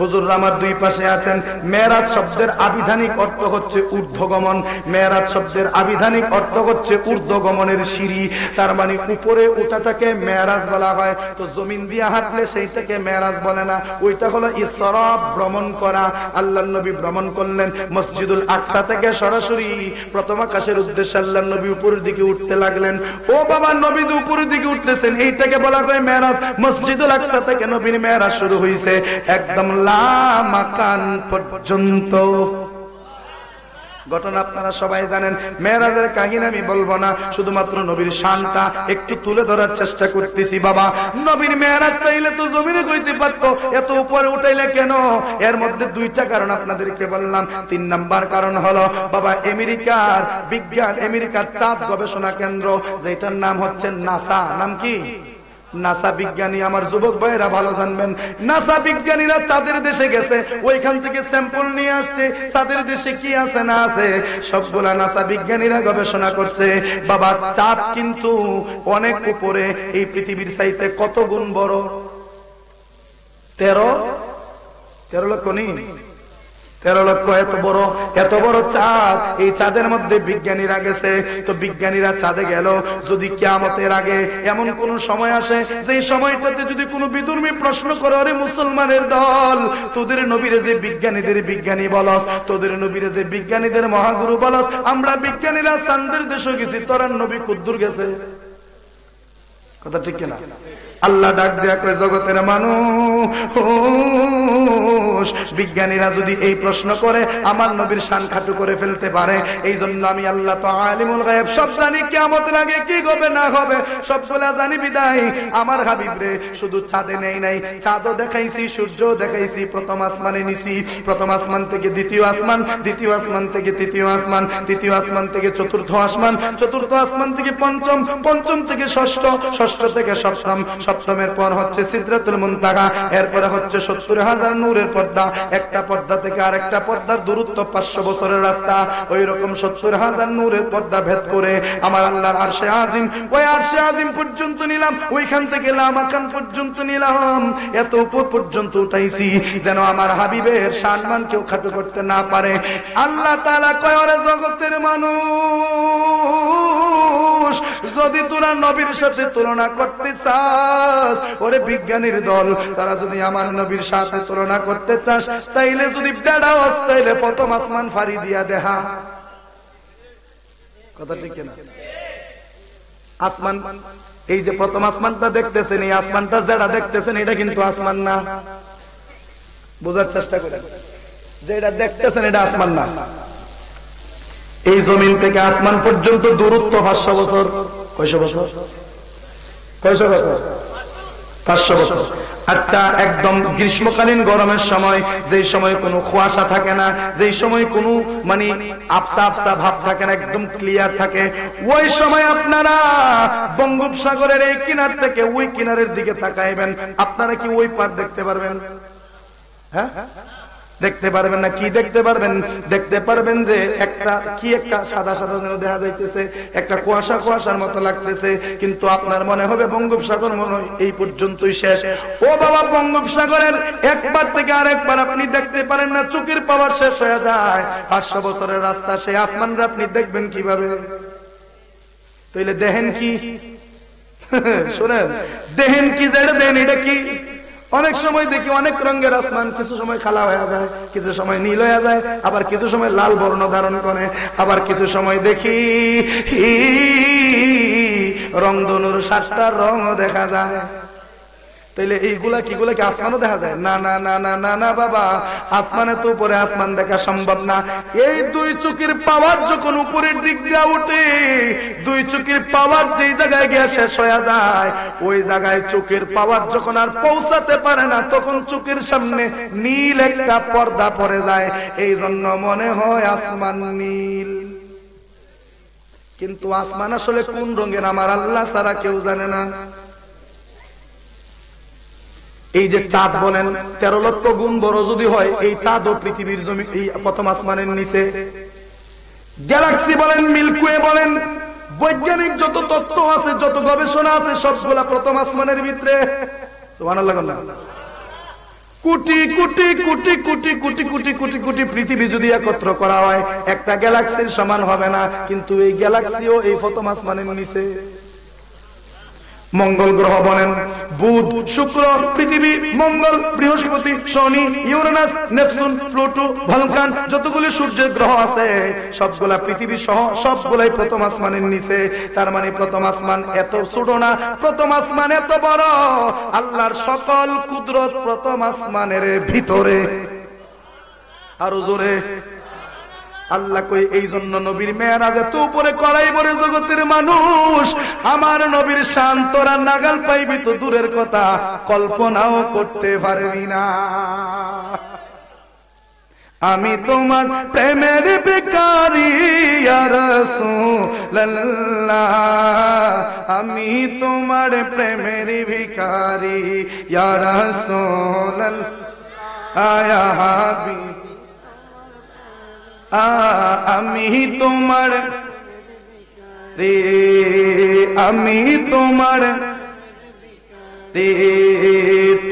হুজুর আমার দুই পাশে আছেন। মেরাজ শব্দের আবিধানিক অর্থ হচ্ছে ঊর্ধ্বগমন। মেরাজ শব্দের আবিধানিক অর্থ হচ্ছে ঊর্ধ্বগমনের সিঁড়ি। তার মানে উপরে ওঠাটাকে মেরাজ বলা হয়। তো জমিন দিয়ে হাঁটলে সেইটাকে মেরাজ বলে না, ওইটা হলো ইসরা, ভ্রমণ করা। আল্লাহর নবী ভ্রমণ করলেন মসজিদুল আকসা থেকে সরাসরি প্রথম আকাশের উদ্দেশ্যে। আল্লাহর নবী উপরের দিকে উঠতে লাগলেন। ও বাবা, নবী যে উপরের দিকে উঠতেছেন, এইটাকে বলা হয় মেরাজ। মসজিদুল আকসা থেকে নবীর মেরাজ শুরু হয়েছে একদম লামাকান পর্যন্ত। ঘটনা আপনারা সবাই জানেন। মেরাজের কাহিনী আমি বলবো না, শুধুমাত্র নবীর শানটা একটু তুলে ধরার চেষ্টা করতেছি। বাবা, নবীর মেরাজ চাইলে তো জমিনে কইতে পারতো, এত উপরে উঠাইলে কেন? এর মধ্যে দুইটা কারণ আপনাদেরকে বললাম। 3 নাম্বার কারণ হলো, বাবা, আমেরিকার বিজ্ঞান, আমেরিকার চাঁদ গবেষণা কেন্দ্র, যেটার নাম হচ্ছে নাসা। নাম কি? নাসা বিজ্ঞানী। আমার যুবক ভাইয়েরা ভালো জানবেন, নাসা বিজ্ঞানীরা চাঁদের দেশে গেছে, ওইখান থেকে স্যাম্পল নিয়ে আসছে, চাঁদের দেশে কি আছে না আছে সবগুলা নাসা বিজ্ঞানীরা গবেষণা করছে। বাবা, চাঁদ কিন্তু অনেক উপরে, এই পৃথিবীর চাইতে কত গুণ বড়? 13 লক্ষ নেই, 13 লক্ষ। এত বড় চাঁদ। এই চাঁদের মধ্যে বিজ্ঞানীরা গেছে। তো বিজ্ঞানীরা চাঁদে গেল, যদি কিয়ামতের আগে এমন কোন সময় আসে, যে সময়টাতে যদি কোনো বিধর্মী প্রশ্ন করে, আরে মুসলমানের দল, তোদের নবীরে যে বিজ্ঞানীদের বিজ্ঞানী বলস, তোদের নবীরে যে বিজ্ঞানীদের মহাগুরু বলস, আমরা বিজ্ঞানীরা চাঁদের দেশে গেছি, তোরা নবী কুদ্দুর গেছে। কথা ঠিক কিনা? আল্লাহ ডাক দেয়া কয়, জগতের মানুষ, বিজ্ঞানীরা যদি এই প্রশ্ন করে, আমার নবীর শান খাটু করে ফেলতে পারে। এই জন্য আমি আল্লাহ তো আলিমুল গায়ব, সব জানি, কিয়ামতের আগে কি হবে না হবে সবগুলা জানি। বিদায় আমার হাবিব রে শুধু চাঁদে নেই নাই, চাঁদও দেখাইছি, সূর্য দেখাইছি, প্রথম আসমানে নিছি, প্রথম আসমান থেকে দ্বিতীয় আসমান, দ্বিতীয় আসমান থেকে তৃতীয় আসমান, তৃতীয় আসমান থেকে চতুর্থ আসমান, চতুর্থ আসমান থেকে পঞ্চম, পঞ্চম থেকে ষষ্ঠ, ষষ্ঠ থেকে সপ্তম, সপ্তমের পর হচ্ছে সিদরাতুল মুনতাহা, এরপরে হচ্ছে 70,000 নূরের পর্দা। একটা পর্দা থেকে আরেকটা পর্দার দূরত্ব 500 বছরের রাস্তা। ওই রকম 70,000 নূরের পর্দা ভেদ করে আমার আল্লাহর আরশে আজিম, ওই আরশে আজিম পর্যন্ত নিলাম, ওইখান থেকে লামাকান পর্যন্ত নিলাম, এত উপর পর্যন্ত উঠাইছি যেন আমার হাবিবের সম্মান কেউ খাটো করতে না পারে। আল্লাহ তাআলা কয়, ওরে জগতের মানুষ, যদি তোরা নবীর সাথে তুলনা করতে চাস, ওরে বিজ্ঞানীর দল, তারা যদি আমার নবীর সাথে তুলনা করতে চাস, তাইলে যদি বেড়া হস, তাইলে প্রথম আসমান ফাড়ি দিয়া দেখা। কথা ঠিক কিনা? আসমান, এই যে প্রথম আসমানটা দেখতেছেন, এই আসমানটা যেটা দেখতেছেন এটা কিন্তু আসমান না। বোঝার চেষ্টা করেন, যে এটা দেখতেছেন এটা আসমান না। এই জমিন থেকে আসমান পর্যন্ত দূরত্ব 500 বছর। কয়শো বছর? 500 বছর। আচ্ছা, একদম গ্রীষ্মকালীন গরমের সময়, যেই সময় কোনো কুয়াশা থাকে না, যেই সময় কোনো মানে আবসা আবসা ভাব থাকে না, একদম ক্লিয়ার থাকে, ওই সময় আপনারা বঙ্গোপসাগরের এই কিনার থেকে ওই কিনারের দিকে তাকাইবেন, আপনারা কি ওই পার দেখতে পারবেন? হ্যাঁ, দেখতে পারবেন না। কি দেখতে পারবেন? দেখতে পারবেন যে একটা কি একটা সাদা সাদা যেন দেখা যাইতেছে, একটা কুয়াশা কুয়াশার মতো লাগতেছে, কিন্তু আপনার মনে হবে বঙ্গোপসাগর মনে হয় এই পর্যন্তই শেষ। ও বাবা, বঙ্গোপসাগরের একবার থেকে আরেকবার আপনি দেখতে পারেন না, চোখের পাওয়ার শেষ হয়ে যায়। 500 বছরের রাস্তা, সেই আসমানরা আপনি দেখবেন কিভাবে? তাইলে দেখেন কি? শোনেন, দেখেন কি? যেটা দেন এটা কি? অনেক সময় দেখি অনেক রঙের আসমান, কিছু সময় কালা হয়ে যায়, কিছু সময় নীল হয়ে যায়, আবার কিছু সময় লাল বর্ণ ধারণ করে, আবার কিছু সময় দেখি রংধনুর 7টা রঙও দেখা যায়। তাইলে এইগুলা কিগুলা কি আসমানও দেখা যায়? না না না না না না বাবা, আসমানে তো উপরে আসমান দেখা সম্ভব না। এই 2 চোখের পাওয়ার যখন উপরের দিক দিয়ে উঠে, 2 চোখের পাওয়ার যেই জায়গায় গিয়ে শেষ হয়ে যায়, ওই জায়গায় চোখের পাওয়ার যখন আর পৌঁছাতে পারে না, তখন চোখের সামনে নীল একটা পর্দা পড়ে যায়। এই জন্য মনে হয় আসমান নীল, কিন্তু আসমান আসলে কোন রঙের আমার আল্লাহ ছাড়া কেউ জানে না। এই যে চাঁদ বলেন 13 লক্ষ গুণ বড় যদি হয়, এই চাঁদ ও পৃথিবীর জমি এই প্রথম আসমানের নিচে। গ্যালাক্সি বলেন, মিল্কওয়ে বলেন, বৈজ্ঞানিক যত তত্ত্ব আছে, যত গবেষণা আছে, সবগুলা প্রথম আসমানের ভিতরে। সুবহানাল্লাহ। কোটি কোটি কোটি কোটি কোটি কোটি কোটি কোটি পৃথিবী যদি একত্র করা হয়, একটা গ্যালাক্সির সমান হবে না, কিন্তু এই গ্যালাক্সিও এই প্রথম আসমানের নিচে। মঙ্গল গ্রহ বলেন, বুধ, শুক্র, পৃথিবী, মঙ্গল, বৃহস্পতি, শনি, ইউরেনাস, নেপচুন, প্লুটো, ভলকান, যতগুলি সূর্যের গ্রহ আছে সবগুলা পৃথিবী সহ সবগুলাই প্রথম আসমানের নিচে। তার মানে প্রথম আসমান এত ছোট না, প্রথম আসমান এত বড়। আল্লাহর সকল কুদরত প্রথম আসমানের ভিতরে। আরো জোরে আল্লাহ কই, এই জন্য নবীর মেরাজ এত উপরে করাই বলে জগতের মানুষ আমার নবীর শান তোরা নাগাল পাইবি তো দূরের কথা, কল্পনাও করতে পারবি না। আমি তোমার প্রেমের ভিখারি ইয়া রাসূলুল্লাহ, আমি তোমার প্রেমের ভিখারি ইয়া রাসূলুল্লাহ, ইয়া হাবিব, আমি তোমার রে, আমি তোমার রে,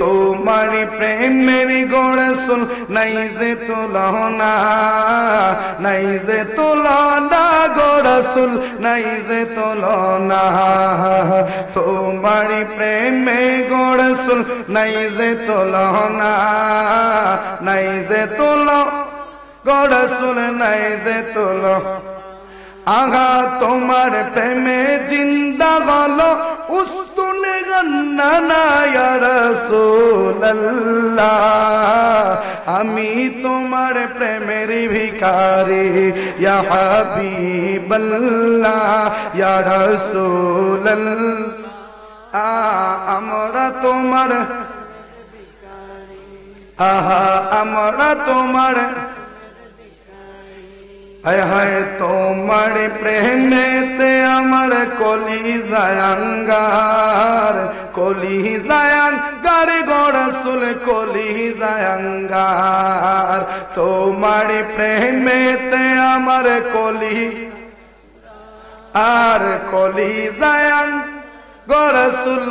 তোমার প্রেমের গোরসুল নাই যে তুলনা, নাই যে তুলনা গোরসুল, নাই যে তুলনা, তোমার প্রেমে গোরসুল নাই যে তুলনা, নাই যে তুলনা গোরসুল, নাই যে তুলো। আগা তোমার প্রেমে জিন্দা হলো উস্তুনে জান্নানা ইয়া রাসূলুল্লাহ, আমি তোমার প্রেমের ভিখারি ইয়া হাবিবাল্লাহ, ইয়া রাসূলুল্লাহ, আমরা তোমার, আহা আমরা তোমার, হায় হায় তোমার প্রেমেতে আমার কলিজায় আঙ্গার, কলিজায় আঙ্গার গো রাসূল, কলিজায় আঙ্গার, তোমার প্রেমেতে আমার কলি আর কলিজায় গো রাসূল,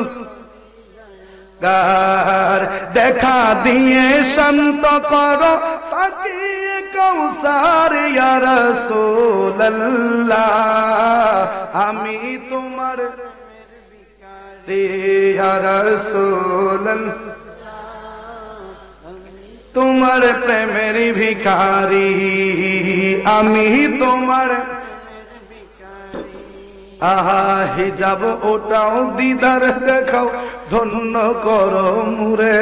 দেখা দিয়ে শান্ত করো সাকিয়ে কৌসার ইয়া রাসূলুল্লাহ, আমি তোমার ইয়া রাসূলুল্লাহ, তোমার প্রেমের ভিখারি, আমি তোমার আহা হিজাব ওটাও দিদার দেখাও, ধন্য করো মুরে,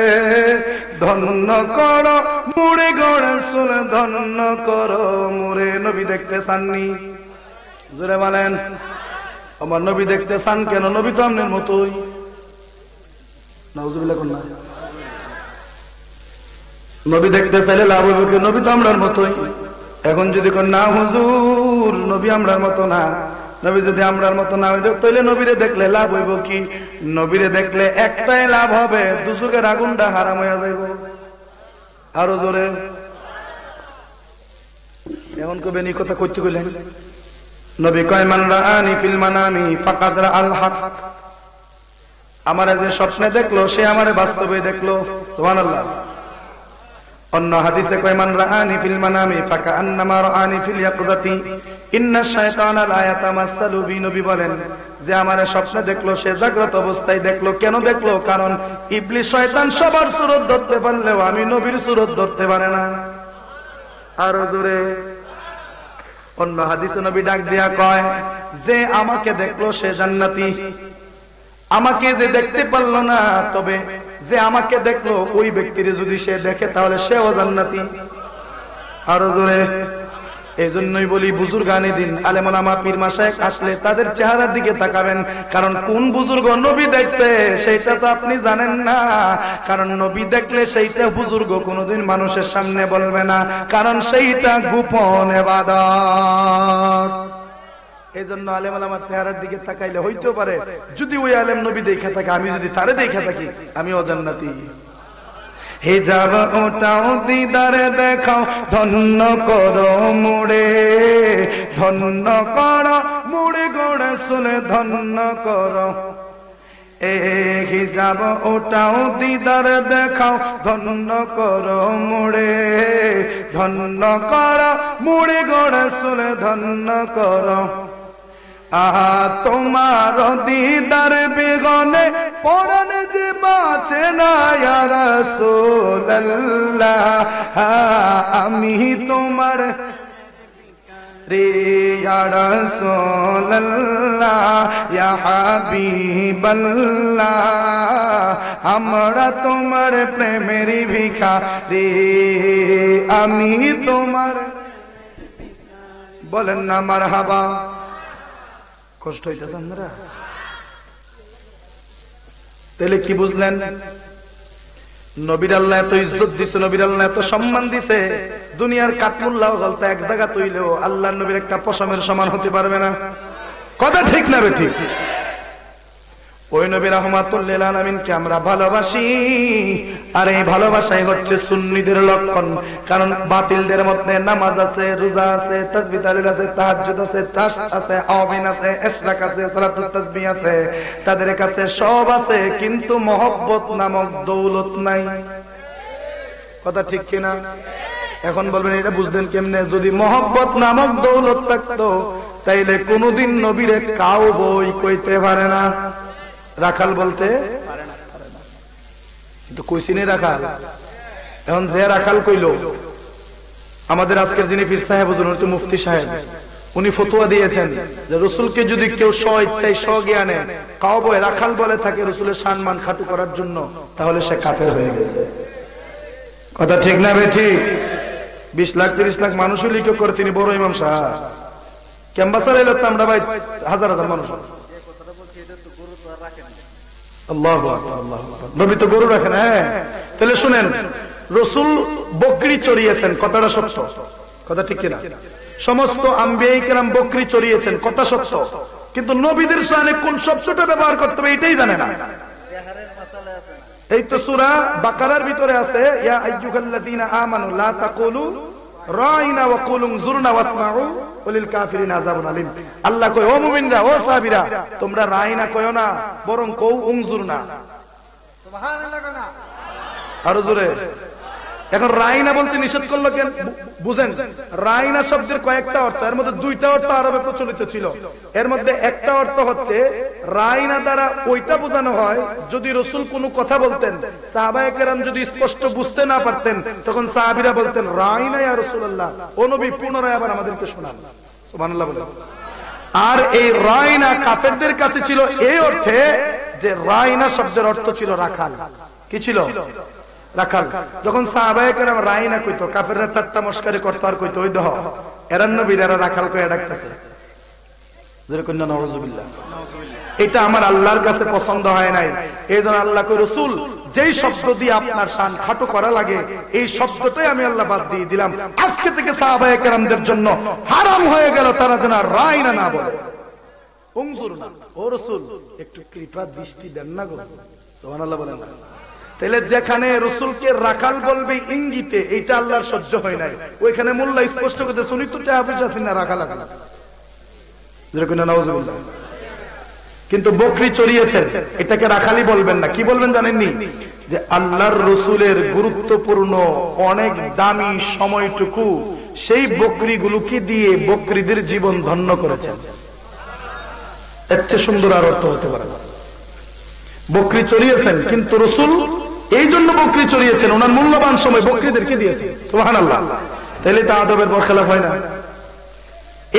ধন্য করো মুরে গড়ে শুনে, ধন্য করো মুরে। নবী দেখতে চাননি? জোরে বলেন। আমার নবী দেখতে চান কেন? নবী তো আপনার মতোই। নাউজুবিল্লাহ কোন না? নবী দেখতে চাইলে লাভ হবে কি? নবী তো আমরার মতোই। এখন যদি কোন না হুজুর নবী আমরার মতো না, নবী যদি আমরার মতো না হইতো তাহলে নবীরে দেখলে লাভ হইব কি? নবীরে দেখলে একটাই লাভ হবে, দুজকের আগুনটা হারাম হইয়া যাইব। আরো জোরে এমন কবে নি কথা কইতে কইলেন? নবী কয় মান রাআনি ফিল মানামি ফাকাদ রাআল হক, আমারে যে স্বপ্নে দেখলো সে আমারে বাস্তবে দেখলো। সুবহানাল্লাহ। অন্য হাদিসে কয় মান রাআনি ফিল মানামি ফাকান্নামা রাআনি ফিল ইয়াকযাতি ইন্নাশ শাইতানা লা ইয়াতামাসসালু বি। নবী বলেন যে আমারে স্বপ্নে দেখলো সে জাগ্রত অবস্থায় দেখলো। কেন দেখলো? কারণ ইবলিস শয়তান সবার সুরত ধরতে পারলেও আমি নবীর সুরত ধরতে পারে না। আরো জোরে। অন্য হাদিসে নবী ডাক দিয়া কয় যে আমাকে দেখলো সে জান্নাতি। আমাকে যে দেখতে পারলো না, তবে যে আমাকে দেখলো ওই ব্যক্তিরে যদি সে দেখে তাহলে সেও জান্নাতি। আরো জোরে। এই জন্যই বলি বুজুর্গানি দিন আলেম ওলামা পীর মাশায়েখ আসলে তাদের চেহারার দিকে তাকাবেন, কারণ কোন বুজুর্গ নবী দেখছে সেইটা তো আপনি জানেন না। কারণ নবী দেখলে সেইটা বুজুর্গ কোনোদিন মানুষের সামনে বলবে না, কারণ সেইটা গোপন ইবাদত। এই জন্য আলেম ওলামার চেহারার দিকে তাকাইলে হইতেও পারে যদি ওই আলেম নবী দেখে থাকে, আমি যদি তারে দেখে থাকি আমি অজান্নাতি। হিজাব ওটাও দিদারে দেখাও, ধন্য করো মুড়ে, ধন্য করো মুড়ে গড়ে শুনে, ধন্য করো। এ হিজাব ওটাও দিদারে দেখাও, ধন্য করো মুড়ে, ধন্য করো মুড়ে গড়ে শুনে, ধন্য করো। আহা তোমার দিদার বেগনে পরাণ যে বাঁচে না ইয়া রাসূলুল্লাহ, আমি তোমার রে ইয়া রাসূলুল্লাহ ইয়া হাবিবাল্লাহ, আমরা তোমার প্রেমের ভিখারি, আমি তোমার। বলেন না মারহাবা। কষ্ট হইতেছে আপনারা? তাহলে কি বুঝলেন? নবীর আল্লাহ এত ইজ্জত দিছে, নবীর আল্লাহ এত সম্মান দিছে, দুনিয়ার কাঠমুল্লাহ গলতা এক জায়গা তৈলেও আল্লাহর নবীর একটা পশমের সমান হতে পারবে না। কথা ঠিক না বে ঠিক? ওই নবী রাহমাতুল লিল আলামিনকে আমরা ভালোবাসি, আর এই ভালোবাসাই হচ্ছে সুন্নিদের লক্ষণ। কারণ বাতিলদের মধ্যে নামাজ আছে, রোজা আছে, তাসবিহ তাহলিল আছে, তাহাজ্জুদ আছে, তাশাহহুদ আছে, আওয়াবিন আছে, ইশরাক আছে, সালাতুত তাসবিহ আছে, তাদের কাছে সব আছে, কিন্তু মহব্বত নামক দৌলত নাই। কথা ঠিক কিনা? এখন বলবেন এটা বুঝলেন কেমনে? যদি মহব্বত নামক দৌলত থাকতো তাইলে কোনদিন নবীরে কাউ বই কইতে পারে না। রাখাল বলতে কিন্তু কইছিনে রাখাল। এখন যে রাখাল কইল, আমাদের আজকের যিনি পীর সাহেব হুজুর মুফতি সাহেব, উনি ফতোয়া দিয়েছেন যে রসুলকে যদি কেউ স্ব ইচ্ছায় স্ব জ্ঞানে কাউবয় রাখাল বলে থাকে রসুলের সম্মান খাটু করার জন্য, তাহলে সে কাফের হয়ে গেছে। কথা ঠিক না বে ঠিক? 20 লাখ 30 লাখ মানুষও লিখে করে তিনি বড় ইমাম সাহেব ক্যাম্পাসে এলো তো আমরা ভাই হাজার হাজার মানুষ। আল্লাহু আকবার, আল্লাহু আকবার। নবী তো গরু রাখেন। হ্যাঁ, তাহলে শুনেন, রসুল বকরি চড়িয়েছেন, কথাটা সত্য। কথা ঠিক কিনা? সমস্ত আম্বিয়া কেরাম বকরি চড়িয়েছেন, কথা সত্য। কিন্তু নবীদের শানে কোন শব্দটা ব্যবহার করতে হবে এটাই জানে না। এই তো সূরা বাকারার ভিতরে আছে, ইয়া আইয়ুহাল্লাযীনা আমানু লা তাকুলু রাইনা ওয়া কুলু যুরনা ওয়াসমাউ ওয়ালিল কাফিরিনা আযাবুন আলীম। আল্লাহ কয়, ও মুমিনরা, ও সাহাবীরা, তোমরা রাইনা কয়ো না, বরং কও উনজুরনা। সুবহানাল্লাহ। না আরো জোরে। এখন রাইনা বলতে নিষেধ করলো কেন বুঝেন? রাইনা শব্দের কয়েকটা অর্থ, এর মধ্যে 2টা অর্থ আরবে প্রচলিত ছিল। এর মধ্যে একটা অর্থ হচ্ছে রাইনা দ্বারা ওইটা বোঝানো হয় যদি রাসূল কোনো কথা বলতেন, সাহাবায়ে কেরাম যদি স্পষ্ট বুঝতে না পারতেন, তখন সাহাবীরা বলতেন রাইনা ইয়া রাসূলুল্লাহ, ও নবী পুনরায় আবার আমাদেরকে শোনান। সুবহানাল্লাহ বলেন। আর এই রায়না কাফেরদের কাছে ছিল এই অর্থে যে রায়না শব্দের অর্থ ছিল রাখাল। কি ছিল? রাখাল। যখন সাহাবায়ে কেরাম রায়না কইতো, কাফেররা ঠাট্টা মশকারি করতো আর কইতো ওই দেহ এরান নবীরা রাখাল কইয়া ডাকতেছে। যেরকম নাউযুবিল্লাহ। এটা আমার আল্লাহর কাছে পছন্দ হয় নাই। এইজন্য আল্লাহ কই রাসূল যেই শব্দ দিয়ে আপনার শান খাটো করা লাগে এই শব্দটাই আমি আল্লাহ বাদ দিয়ে দিলাম। আজকে থেকে সাহাবায়ে কেরামদের জন্য হারাম হয়ে গেল তারা যেন রায়না না বলে। উনজুর না, ও রাসূল একটু কৃপা দৃষ্টি দেন না গো, সুবহানাল্লাহ বলেন না। তাহলে যেখানে রাসূলকে রাখাল বলবে ইঙ্গিতে, এইটা আল্লাহর সহ্য হয় নাই। ওইখানে মোল্লা স্পষ্ট করতে শুনি তো টাহাফিজ আছেন না রাখাল আছে, যেরকম নাউযুবিল্লাহ। কিন্তু বকরি চড়িয়েছেন, এটাকে রাখালি বলবেন না। কি বলবেন জানেননি? যে আল্লাহর রসুলের গুরুত্বপূর্ণ অনেক দামি সময়টুকু সেই বকরিগুলোকে দিয়ে বকরিদের জীবন ধন্য করেছেন। এর চেয়ে সুন্দর আর অর্থ হতে পারে না। বকরি চড়িয়েছেন, কিন্তু রসুল এই জন্য বকরি চড়িয়েছেন, ওনার মূল্যবান সময় বকরিদেরকে দিয়েছেন। সুবহানাল্লাহ। তাহলে তা আদবের বরখেলাপ হয় না?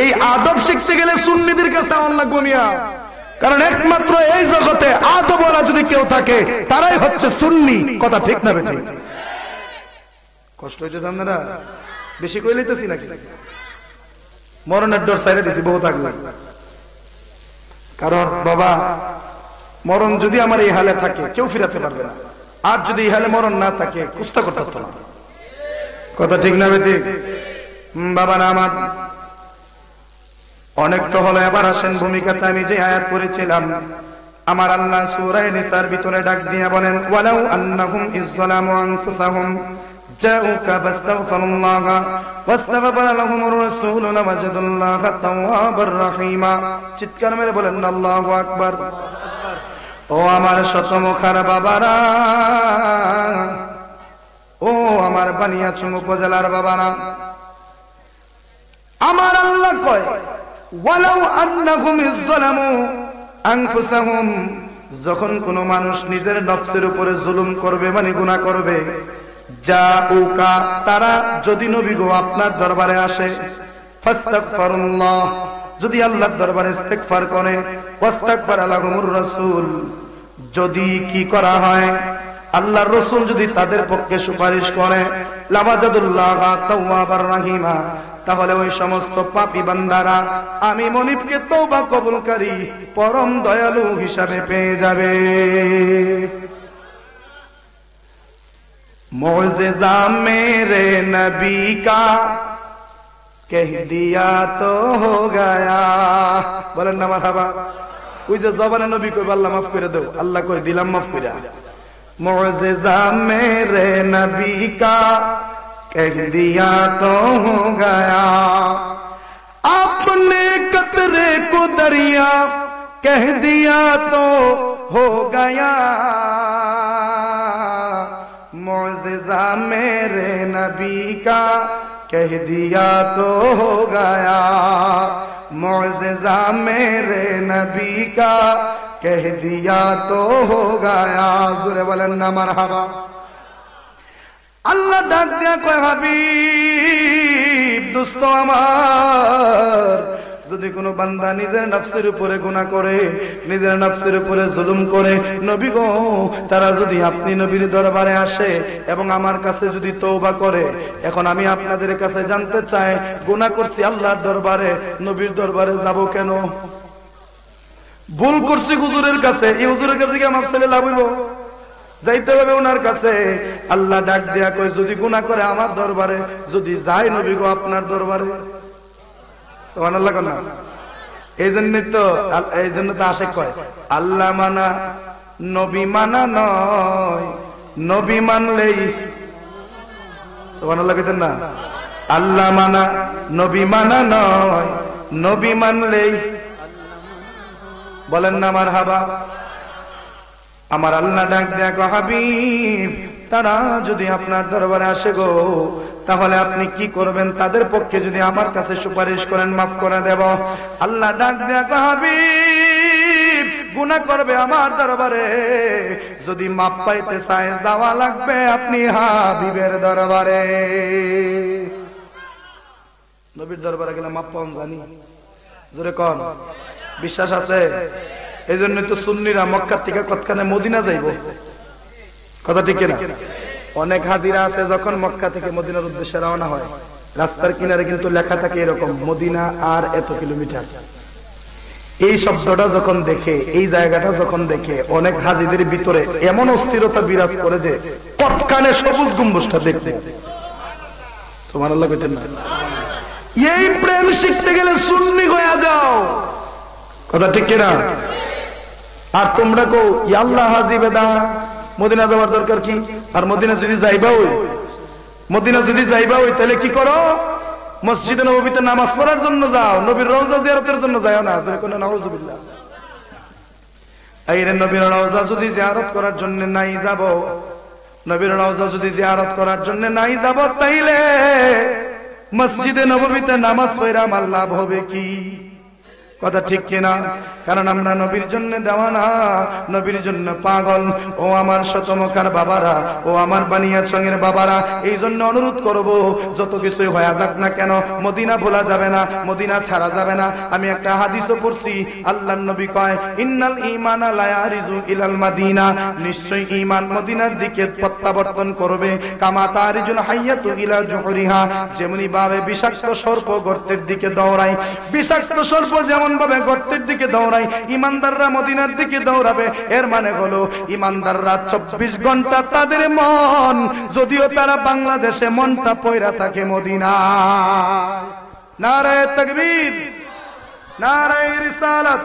এই আদব শিখতে গেলে সুন্নিদের কাছে আমার লাগবে মিয়া। কারণ একমাত্র এই জগতে আদবওয়ালা যদি কেউ থাকে তারাই হচ্ছে সুন্নি। কথা ঠিক না বেঠিক? কষ্ট হইতে জানেন না? বেশি কই লইতেছি নাকি? মরণের ডর সাইরে দিছি বহুত আগে। কারণ বাবা মরণ যদি আমার এই হালে থাকে কেউ ফিরাতে পারবে না, আর যদি এই হালে মরণ না থাকে কুস্তা করতে পারতো না। কথা ঠিক না বেঠিক? বাবা না আমার অনেক তো হলো, এবার আসেন ভূমিকাতে। আমি যে আয়াত পড়েছিলাম, আমার আল্লাহ সূরা নিসার ভিতরে ডাক দিয়া বলেন, ওয়ালাউ আন্নাহুম ইযলামু আনফুসাহুম জাউকা ফাস্তাগফিরুল্লাহ ওয়াস্তাগফারা লাহুমুর রাসূল লাওয়াজাদুল্লাহ তাওয়াবার রহিমা। চিৎকার মেরে বলেন আল্লাহু আকবার। ও আমার শতমুখার বাবারা, ও আমার বানিয়াচং উপজেলার বাবারা, আমার আল্লাহ কয় ওয়ালাউ আন্নাহুম ইযলামু আনফুসাহুম, যখন কোন মানুষ নিজের নফসের উপরে জুলুম করবে মানে গুনাহ করবে, জাউকা তারা যদি নবী গো আপনার দরবারে আসে, ফাস্তাগফিরুল্লাহ যদি আল্লাহর দরবারে ইস্তিগফার করে, ওয়াস্তাগফারা লাহুমুর রাসূল যদি কি করা হয় আল্লাহর রাসূল যদি তাদের পক্ষে সুপারিশ করে, লাওয়াজাদুল্লাহ তাওয়াবার রহিমা, তাহলে ওই সমস্ত পাপী বান্দারা আমি মনিবকে তওবা কবুলকারী পরম দয়ালু হিসাবে পেয়ে যাবে। মুজিজা মেরে নবী কা কহ দিয়া তো হো গয়া। বলেন না মারহাবা। ওই যে জবানে নবী কই আল্লাহ মাফ করে দাও, আল্লাহ কই দিলাম মাফ করে। মুজিজা মেরে নবী কা कह दिया तो हो गया, आपने कतरे को दरिया कह दिया तो हो गया, मुअज्जिज़ा मेरे नबी का कह दिया तो हो गया, मुअज्जिज़ा मेरे नबी का कह दिया तो हो गया। ज़ोरे बोलें ना मरहबा। আল্লাহ ডাক দিয়া কয়, হাবিব দোস্ত আমার, যদি কোনো বান্দা নিজের নফসের উপরে গুনাহ করে, নিজের নফসের উপরে জুলুম করে, নবী গো তারা যদি আপনি নবীর দরবারে আসে এবং আমার কাছে যদি তওবা করে, এখন আমি আপনাদের কাছে জানতে চাই, গুনাহ করছি আল্লাহর দরবারে, নবীর দরবারে যাব কেন? ভুল করছি হুজুরের কাছে, এই হুজুরের কাছে কি আমার ছেলে লাভ হইব? যাইতে হবে ওনার কাছে। আল্লাহ ডাক দেয়া কয়, যদি গুনাহ করে আমার দরবারে, যদি যায় নবী গো আপনার দরবারে। সুবহানাল্লাহ না? এই জন্য তো আশেক কয় আল্লাহ মানা নবী মানা নয়, নবী মানলেই। সুবহানাল্লাহ কইতেন না? আল্লাহ মানা নবী মানা নয়, নবী মানলেই। বলেন না মারহাবা। আমার আল্লাহ ডাক দেয়া কয়, হাবিব তারা যদি আপনার দরবারে আসে গো, তাহলে আপনি কি করবেন? তাদের পক্ষে যদি আমার কাছে সুপারিশ করেন, মাফ করে দেব। আল্লাহ ডাক দেয়া কয়, হাবিব গুনাহ করবে আমার দরবারে, যদি মাফ পাইতে চায় যাওয়া লাগবে আপনি হাবিবের দরবারে। নবীর দরবারে গেলে মাফ পাওয়া জানি? জোরে কোন বিশ্বাস আছে? এই জন্য তো সুন্নিরা মক্কা থেকে কতখানে মদিনা যাইব, কথা ঠিক না? অনেক হাজিরা আছে যখন মক্কা থেকে মদিনার উদ্দেশ্যে রওনা হয়, রাস্তার কিনারে কিন্তু লেখা থাকে এরকম, মদিনা আর এত কিলোমিটার। এই শব্দটা যখন দেখে, এই জায়গাটা যখন দেখে, অনেক হাজিদের ভিতরে এমন অস্থিরতা বিরাজ করে যে কতখানে সবুজ গম্বুজটা দেখবে। সুবহানাল্লাহ কইতেন না? এই প্রেম শিখতে গেলে সুন্নি হয়ে যাও, কথা ঠিক কিনা? আর তোমরা কো আল্লাহ হাজি বেদা, মদিনা যাওয়ার দরকার কি? আর মদিনা যদি যাইবা ওই, মদিনা যদি যাইবা ওই, তাহলে কি করো? মসজিদে নববীতে নামাজ পড়ার জন্য যাও, নবীর রওজা জিয়ারতের জন্য যাও না। কোন নাউজুবিল্লাহ। এই রে নবীর রওজা যদি জিয়ারত করার জন্য নাই যাব, নবীর রওজা যদি জিয়ারত করার জন্য নাই যাব, তাইলে মসজিদে নববীতে নামাজ পড়া আমার লাভ হবে কি? কথা ঠিক কিনা? কারণ আমরা নবীর জন্য দেওয়ানা, নবীর জন্য পাগল। ও আমার শতমকার বাবারা, ও আমার বানিয়াচংয়ের বাবারা, এই জন্য অনুরোধ করব, যত কিছুই হয়ে যাক না কেন, মদিনা ভোলা যাবে না, মদিনা ছাড়া যাবে না। আমি একটা হাদিসও পড়ছি, আল্লাহর নবী কয়, ইন্নাল ঈমানা লা ইয়ারিজু ইলাল মাদিনা, নিশ্চয়ই ঈমান মদিনার দিকে প্রত্যাবর্তন করবে। কামা তারিজুল হাইয়াতু ইলা জুহরিহা, যেমনি ভাবে বিষাক্ত সর্প গর্তের দিকে দৌড়ায়, বিষাক্ত সর্প যেমন ভাবে গর্তের দিকে দৌড়ায়, ইমানদাররা মদিনার দিকে দৌড়াবে। এর মানে হলো ইমানদাররা 24 ঘন্টা তাদের মন, যদিও তারা বাংলাদেশে, মনটা পয়রা থাকে মদিনায়। নারায়ে তাকবীর, নারায়ে রিসালাত।